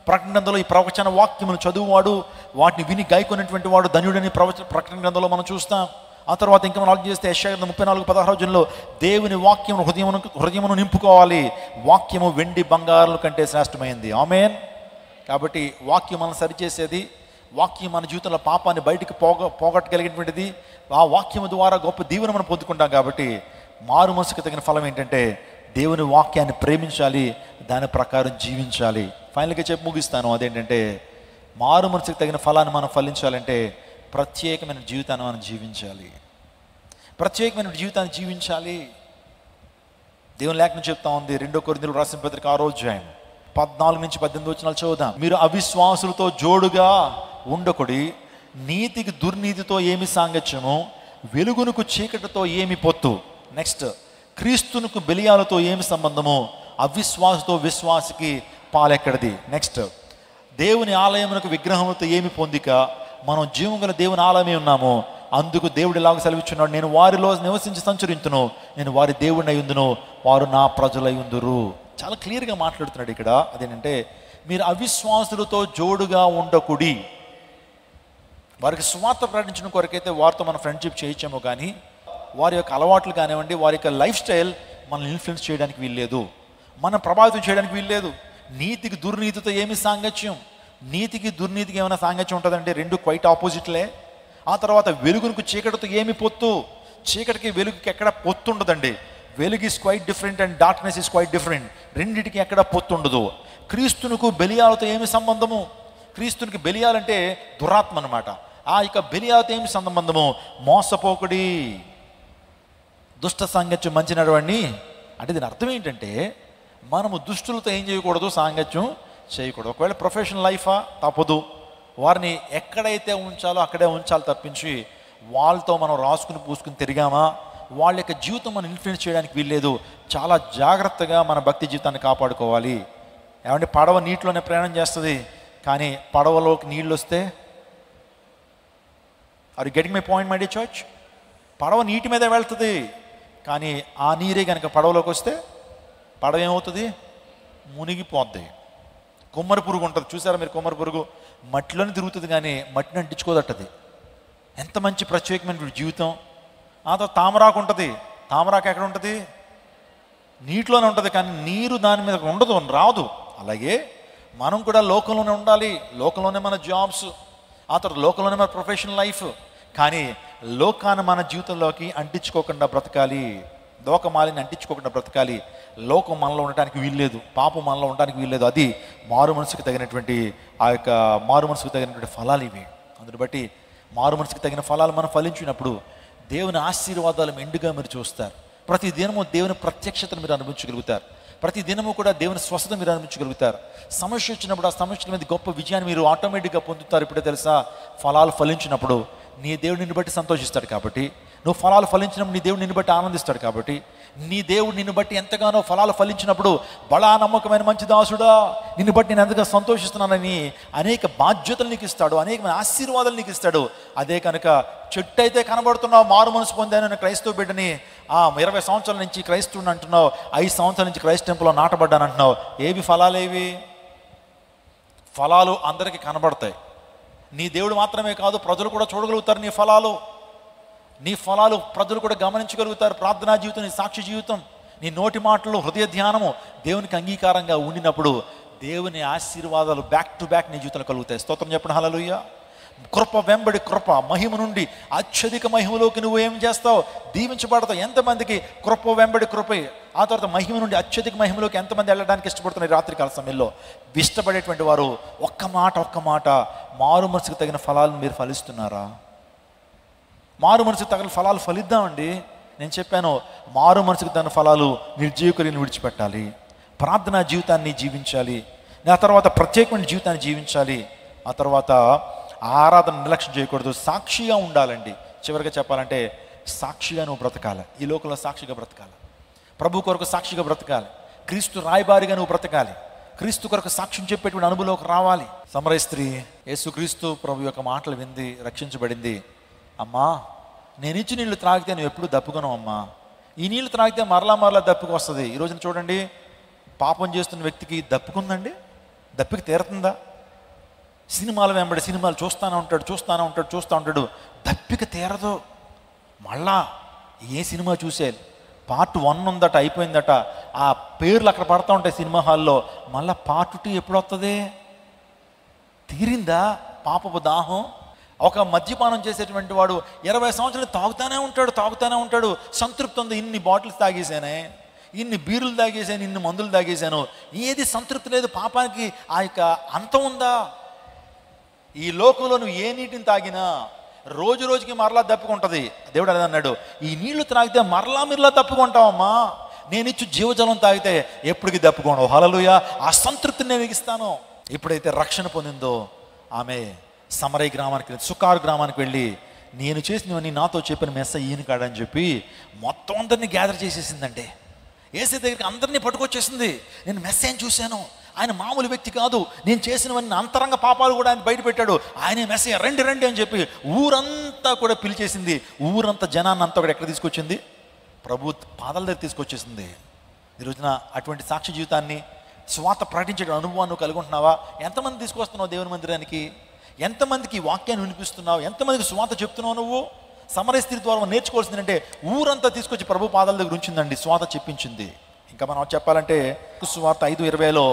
ప్రకటన గ్రంథంలో ఈ ప్రవచన వాక్యమును చదువువాడు, వాటిని విని గాయకొనేటువంటి వాడు ధన్యుడని ప్రకటన గ్రంథంలో మనం చూస్తాం. ఆ తర్వాత ఇంకా మనం ఆలోచన చేస్తే యెషయా 34:16 దేవుని వాక్యమును హృదయమును నింపుకోవాలి. వాక్యము వెండి బంగారుల కంటే శ్రేష్టమైంది. ఆమేన్. కాబట్టి వాక్యం మనం సరిచేసేది, వాక్యం మన జీవితంలో పాపాన్ని బయటికి పోగొట్టగలిగినటువంటిది. ఆ వాక్యము ద్వారా గొప్ప దీవెన మనం పొందుకుంటాం. కాబట్టి మారు మనసుకు తగిన ఫలం ఏంటంటే దేవుని వాక్యాన్ని ప్రేమించాలి, దాని ప్రకారం జీవించాలి. ఫైనల్గా చెప్పి ముగిస్తాను. అదేంటంటే మారు మనసుకు తగిన ఫలాన్ని మనం ఫలించాలంటే ప్రత్యేకమైన జీవితాన్ని మనం జీవించాలి. ప్రత్యేకమైన జీవితాన్ని జీవించాలి. దేవుని లేఖనం చెప్తా ఉంది. 2 కొరింథీయులకు రాసిన పత్రిక 6వ అధ్యాయం 14 నుంచి 18 వచనాలు చదువుదాం. మీరు అవిశ్వాసులతో జోడుగా ఉండకుడి, నీతికి దుర్నీతితో ఏమి సాంగత్యము, వెలుగునకు చీకటితో ఏమి పొత్తు. నెక్స్ట్, క్రీస్తునకు బెలియాలతో ఏమి సంబంధము, అవిశ్వాసతో విశ్వాసికి పాలెక్కడిది. నెక్స్ట్, దేవుని ఆలయమునకు విగ్రహములతో ఏమి పొందిక, మనం జీవం గల దేవుని ఆలయమే ఉన్నాము. అందుకు దేవుడు ఇలాగ సెలవిచ్చున్నాడు, నేను వారిలో నివసించి సంచరించును, నేను వారి దేవుడిని అయ్యుందును, వారు నా ప్రజలై ఉందురు. చాలా క్లియర్గా మాట్లాడుతున్నాడు ఇక్కడ. అదేంటంటే మీరు అవిశ్వాసులతో జోడుగా ఉండకుడి. వారికి స్వార్థ ప్రకటించడం కొరకైతే వారితో మనం ఫ్రెండ్షిప్ చేయొచ్చామో కానీ వారి యొక్క అలవాట్లు కానివ్వండి, వారి యొక్క లైఫ్ స్టైల్ మనల్ని ఇన్ఫ్లుయెన్స్ చేయడానికి వీల్లేదు, మనం ప్రభావితం చేయడానికి వీల్లేదు. నీతికి దుర్నీతితో ఏమి సాంగత్యం? నీతికి దుర్నీతికి ఏమైనా సాంగత్యం ఉంటుందంటే రెండు క్వైట్ ఆపోజిట్లే. ఆ తర్వాత వెలుగునికి చీకటితో ఏమి పొత్తు? చీకటికి వెలుగుకి ఎక్కడ పొత్తు ఉండదండి. వెలుగు is quite different and darkness is quite different. రెండింటికి ఎక్కడ పొత్తు ఉండదు. క్రీస్తునకు బెలియాలతో ఏమి సంబంధము? క్రీస్తునికి బెలియాలంటే దురాత్మ అనమాట. ఆ ఇక బెలియాలతో ఏమి సంబంధము? మోసపోకుడి, దుష్ట సాంగత్యం మంచి నడవండి. అంటే దీని అర్థం ఏంటంటే మనము దుష్టులతో ఏం చేయకూడదు, సాంగత్యం చేయకూడదు. ఒకవేళ ప్రొఫెషనల్ లైఫా తప్పదు, వారిని ఎక్కడైతే ఉంచాలో అక్కడే ఉంచాలి తప్పించి వాళ్ళతో మనం రాసుకుని పూసుకుని తిరిగామా వాళ్ళ యొక్క జీవితం మనం ఇన్ఫ్లుయెన్స్ చేయడానికి వీల్లేదు. చాలా జాగ్రత్తగా మన భక్తి జీవితాన్ని కాపాడుకోవాలి. ఏమంటే పడవ నీటిలోనే ప్రయాణం చేస్తుంది, కానీ పడవలోకి నీళ్ళు వస్తే, are you getting my point my dear church? పడవ నీటి మీద వెళ్తుంది, కానీ ఆ నీరే కనుక పడవలోకి వస్తే పడవ ఏమవుతుంది? మునిగిపోద్ది. కొమ్మరి పురుగు ఉంటుంది, చూసారా మీరు? కొమ్మరి పురుగు మట్టిలోనే తిరుగుతుంది కానీ మట్టిని అంటించుకోదట్టది. ఎంత మంచి ప్రత్యేకమైన జీవితం. ఆ తర్వాత తామరాకు ఉంటుంది. తామరాకు ఎక్కడ ఉంటుంది? నీటిలోనే ఉంటుంది, కానీ నీరు దాని మీద ఉండదు, రాదు. అలాగే మనం కూడా లోకంలోనే ఉండాలి. లోకంలోనే మన జాబ్స్, ఆ తర్వాత లోకంలోనే మన ప్రొఫెషనల్ లైఫ్. కానీ లోకాన్ని మన జీవితంలోకి అంటించుకోకుండా బ్రతకాలి. లోకమాలిని అంటించుకోకుండా బ్రతకాలి. లోకం మనలో ఉండటానికి వీల్లేదు, పాపం మనలో ఉండడానికి వీల్లేదు. అది మారు మనసుకు తగినటువంటి ఆ యొక్క మారు మనసుకు తగినటువంటి ఫలాలు ఇవి. అందుని బట్టి మారు మనసుకు తగిన ఫలాలు మనం ఫలించినప్పుడు దేవుని ఆశీర్వాదాలు మెండుగా మీరు చూస్తారు. ప్రతి దినము దేవుని ప్రత్యక్షతను మీరు అనుభవించగలుగుతారు. ప్రతి దినము కూడా దేవుని స్వస్థత మీరు అనుభవించగలుగుతారు. సమస్య వచ్చినప్పుడు ఆ సమస్యల మీద గొప్ప విజయాన్ని మీరు ఆటోమేటిక్గా పొందుతారు. ఇప్పుడే తెలుసా, ఫలాలు ఫలించినప్పుడు నీ దేవుడు నిన్ను బట్టి సంతోషిస్తాడు. కాబట్టి నువ్వు ఫలాలు ఫలించినప్పుడు నీ దేవుడు నిన్ను బట్టి ఆనందిస్తాడు. కాబట్టి నీ దేవుడు నిన్ను బట్టి ఎంతగానో ఫలాలు ఫలించినప్పుడు, బలా నమ్మకమైన మంచి దాసుడా, నిన్ను బట్టి నేను ఎంతగా సంతోషిస్తున్నానని అనేక బాధ్యతలు నీకు ఇస్తాడు, అనేకమైన ఆశీర్వాదాలు నీకు ఇస్తాడు. అదే కనుక చెట్టు అయితే కనబడుతున్నావు, మారు మనసు పొందాను నేను క్రైస్తవ బిడ్డని, 20 సంవత్సరాల నుంచి క్రైస్తవుని అంటున్నావు, 5 సంవత్సరాల నుంచి క్రైస్తవ టెంపుల్లో నాటబడ్డాను అంటున్నావు. ఏవి ఫలాలు? ఏవి ఫలాలు? అందరికీ కనబడతాయి. నీ దేవుడు మాత్రమే కాదు, ప్రజలు కూడా చూడగలుగుతారు నీ ఫలాలు. నీ ఫలాలు ప్రజలు కూడా గమనించగలుగుతారు. ప్రార్థనా జీవితం, నీ సాక్షి జీవితం, నీ నోటి మాటలు, హృదయ ధ్యానము దేవునికి అంగీకారంగా ఉండినప్పుడు దేవుని ఆశీర్వాదాలు బ్యాక్ టు బ్యాక్ నీ జీవితంలో కలుగుతాయి. స్తోత్రం చెప్పండి. హల్లెలూయా. కృప వెంబడి కృప, మహిమ నుండి అత్యధిక మహిమలోకి నువ్వు ఏం చేస్తావు? దీవించబడతావు. ఎంతమందికి కృప వెంబడి కృపే, ఆ తర్వాత మహిమ నుండి అత్యధిక మహిమలోకి ఎంతమంది వెళ్ళడానికి ఇష్టపడుతున్నారు? రాత్రికాల సమయంలో ఇష్టపడేటువంటి వారు ఒక్క మాట, మారు మనసుకు తగిన ఫలాలను మీరు ఫలిస్తున్నారా? మారు మనసుకు తగిన ఫలాలు ఫలిద్దామండి. నేను చెప్పాను, మారు మనసుకు తగిన ఫలాలు నిర్జీవకులను విడిచిపెట్టాలి, ప్రార్థనా జీవితాన్ని జీవించాలి, ఆ తర్వాత ప్రత్యేకమైన జీవితాన్ని జీవించాలి, ఆ తర్వాత ఆరాధన నిర్లక్ష్యం చేయకూడదు, సాక్షిగా ఉండాలండి. చివరిగా చెప్పాలంటే సాక్షిగా నువ్వు బ్రతకాలి. ఈ లోకంలో సాక్షిగా బ్రతకాలి, ప్రభు కొరకు సాక్షిగా బ్రతకాలి, క్రీస్తు రాయబారిగా నువ్వు బ్రతకాలి, క్రీస్తు కొరకు సాక్ష్యం చెప్పేటువంటి అనుభవంలోకి రావాలి. సమరయ స్త్రీ యేసుక్రీస్తు ప్రభు యొక్క మాటలు వింది, రక్షించబడింది. అమ్మా, నేను ఇచ్చి నీళ్ళు త్రాగితే నువ్వు ఎప్పుడు దప్పుకోను అమ్మా, ఈ నీళ్ళు త్రాగితే మరలా దప్పుకు వస్తుంది. ఈ రోజున చూడండి, పాపం చేస్తున్న వ్యక్తికి దప్పుకుందండి? దప్పికి తీరుతుందా? సినిమాల వెంబడి సినిమాలు చూస్తూనే ఉంటాడు, దప్పిక తీరదు. మళ్ళా ఏ సినిమా చూసేయాలి, పార్ట్ 1 ఉందట, అయిపోయిందట, ఆ పేర్లు అక్కడ పడతా ఉంటాయి సినిమా హాల్లో. మళ్ళీ పార్ట్ 2 ఎప్పుడు వస్తుంది? తీరిందా పాపపు దాహం? ఒక మద్యపానం చేసేటువంటి వాడు 20 సంవత్సరాలు తాగుతానే ఉంటాడు, సంతృప్తి ఉంది. ఇన్ని బాటిల్స్ తాగేసానే, ఇన్ని బీరులు తాగేసాను, ఇన్ని మందులు తాగేశాను, ఏది సంతృప్తి లేదు. పాపానికి ఆ యొక్క అంతం ఉందా? ఈ లోకంలో నువ్వు ఏ నీటిని తాగినా రోజు రోజుకి మరలా దప్పుకుంటుంది. దేవుడు అదే అన్నాడు, ఈ నీళ్లు తాగితే మరలా దప్పుకుంటావమ్మా, నేను ఇచ్చి జీవజలం తాగితే ఎప్పటికీ దప్పుకోండవు. హల్లెలూయా. ఆ సంతృప్తిని నేను ఇస్తాను. ఎప్పుడైతే రక్షణ పొందిందో ఆమె సమరయ గ్రామానికి, సుకారు గ్రామానికి వెళ్ళి, నేను చేసినవన్నీ నాతో చెప్పిన మెస్సయ్య ఈయన కాడని చెప్పి మొత్తం అందరినీ గ్యాదర్ చేసేసిందంటే, యేసయ్య దగ్గరికి అందరినీ పట్టుకొచ్చేసింది. నేను మెస్సయ్యని చూశాను, ఆయన మామూలు వ్యక్తి కాదు, నేను చేసినవన్నీ అంతరంగ పాపాలు కూడా ఆయన బయట పెట్టాడు, ఆయనే మెస్సయ్య, రండి అని చెప్పి ఊరంతా కూడా పిలిచేసింది. ఊరంతా జనాన్ని అంతా కూడా ఎక్కడ తీసుకొచ్చింది? ప్రభు పాదాల దగ్గర తీసుకొచ్చేసింది. ఈరోజున అటువంటి సాక్షి జీవితాన్ని, స్వాత ప్రకటించే అనుభవాన్ని నువ్వు కలిగి ఉంటున్నావా? ఎంతమంది తీసుకొస్తున్నావు దేవుని మందిరానికి? ఎంతమందికి వాక్యాన్ని వినిపిస్తున్నావు? ఎంతమందికి స్వాత చెప్తున్నావు నువ్వు? సమరయ స్త్రీ ద్వారా నేర్చుకోవాల్సింది అంటే ఊరంతా తీసుకొచ్చి ప్రభు పాదాల దగ్గర ఉంచిందండి, స్వాత చెప్పించింది. ఇంకా మనం చెప్పాలంటే సువార్త 5:20లో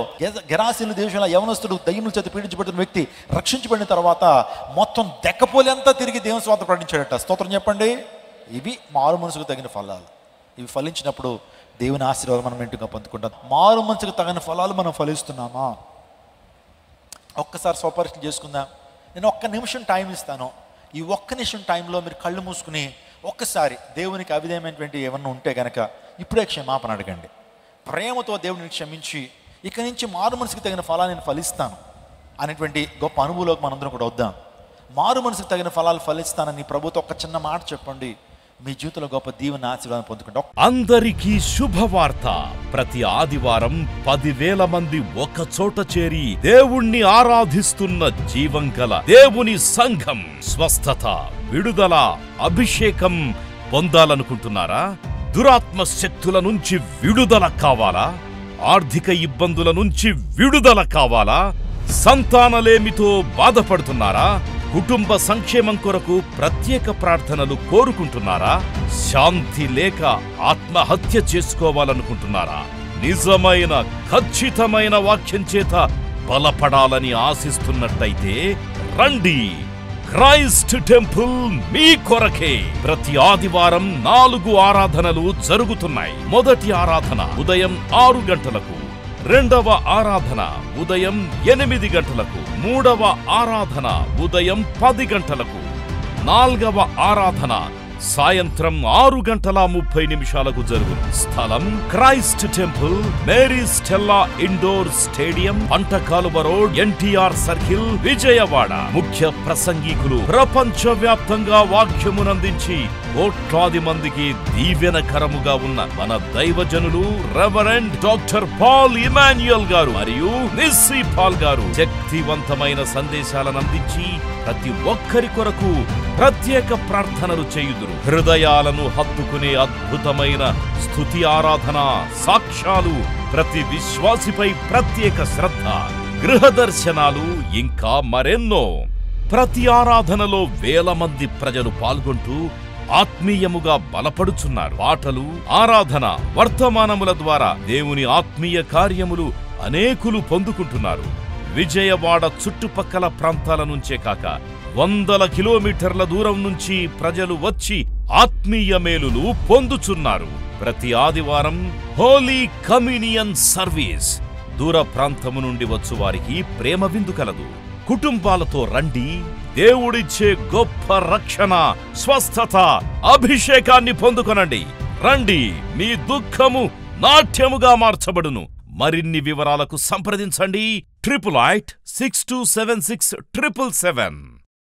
గెరాసీను దేశంలో యవనస్తుడు దయ్యముల చేత పీడించబడిన వ్యక్తి రక్షించబడిన తర్వాత మొత్తం దెక్కపోలంతా తిరిగి దేవుని స్వాత ప్రకటించాడట. స్తోత్రం చెప్పండి. ఇవి మారు మనసుకు తగిన ఫలాలు. ఇవి ఫలించినప్పుడు దేవుని ఆశీర్వాదం మనం ఇంటిగా పొందుకుంటాం. మారు మనసుకు తగిన ఫలాలు మనం ఫలిస్తున్నామా? ఒక్కసారి స్వపరీక్ష చేసుకుందాం. నేను 1 నిమిషం టైం ఇస్తాను. ఈ 1 నిమిషం టైంలో మీరు కళ్ళు మూసుకుని ఒక్కసారి దేవునికి అవిధేయమైనటువంటి ఏమన్నా ఉంటే కనుక ఇప్పుడే క్షమాపణ అడగండి. ప్రేమతో దేవుడిని క్షమించి ఇక నుంచి మారు మనసుకు తగిన ఫలాలు నేను ఫలిస్తాను అనేటువంటి గొప్ప అనుభవంలోకి మనందరం కూడా వద్దాం. మారు మనసుకు తగిన ఫలాలు ఫలిస్తానని ప్రభుతో ఒక చిన్న మాట చెప్పండి. మీ జీవితంలో గొప్ప దీవెన ఆశీర్వాదం పొందుకుంటాం. అందరికీ శుభవార్త. ప్రతి ఆదివారం 10,000 మంది ఒక చోట చేరి దేవుణ్ణి ఆరాధిస్తున్న జీవం గల దేవుని సంఘం. స్వస్థత, విడుదల, అభిషేకం పొందాలనుకుంటున్నారా? దురాత్మ శక్తుల నుంచి విడుదల కావాలా? ఆర్థిక ఇబ్బందుల నుంచి విడుదల కావాలా? సంతానలేమితో బాధపడుతున్నారా? కుటుంబ సంక్షేమం కొరకు ప్రత్యేక ప్రార్థనలు కోరుకుంటున్నారా? శాంతి లేక ఆత్మహత్య చేసుకోవాలనుకుంటున్నారా? నిజమైన ఖచ్చితమైన వాక్యం చేత బలపడాలని ఆశిస్తున్నట్టయితే రండి. క్రైస్ట్ టెంపుల్ మీ కొరకే. ప్రతి ఆదివారం 4 ఆరాధనలు జరుగుతున్నాయి. మొదటి ఆరాధన ఉదయం 6 గంటలకు, రెండవ ఆరాధన ఉదయం 8 గంటలకు, మూడవ ఆరాధన ఉదయం 10 గంటలకు, 4వ ఆరాధన సాయంత్రం 6:30 జరుగును. స్థలం Christ temple, Mary Stella indoor stadium, Pantakaluva road, NTR circle, Vijayawada. ముఖ్య ప్రసంగికులు ప్రపంచవ్యాప్తంగా వాక్యమునందించి కోట్లాది మందికి దీవెనకరముగా ఉన్న మన దైవజనులు రెవరెండ్ డాక్టర్ పాల్ ఇమాన్యుయల్ గారు మరియు నిస్సీ పాల్ గారు శక్తివంతమైన సందేశాలను అందించి ప్రతి ఒక్కరి కొరకు ప్రత్యేక ప్రార్థనలు చేయుదురు. హృదయాలను హత్తుకునే అద్భుతమైన స్తుతి ఆరాధన సాక్ష్యాలు, ప్రతి విశ్వాసిపై ప్రత్యేక శ్రద్ధ, గృహ దర్శనాలు, ఇంకా మరెన్నో. ప్రతి ఆరాధనలో వేల మంది ప్రజలు పాల్గొంటూ ఆత్మీయముగా బలపడుచున్నారు. పాటలు, ఆరాధన, వర్తమానముల ద్వారా దేవుని ఆత్మీయ కార్యములు అనేకులు పొందుకుంటున్నారు. విజయవాడ చుట్టుపక్కల ప్రాంతాల నుంచే కాక వందల కిలోమీటర్ల దూరం నుంచి ప్రజలు వచ్చి ఆత్మీయ మేలులు పొందుచున్నారు. ప్రతి ఆదివారం హోలీ కమ్యూనియన్ సర్వీస్. దూర ప్రాంతము నుండి వచ్చు వారికి ప్రేమ విందు కలదు. కుటుంబాలతో రండి. దేవుడిచ్చే గొప్ప రక్షణ, స్వస్థత, అభిషేకాన్ని పొందుకొనండి. రండి, మీ దుఃఖము నాట్యముగా మార్చబడును. మరిన్ని వివరాలకు సంప్రదించండి 88 6276 777.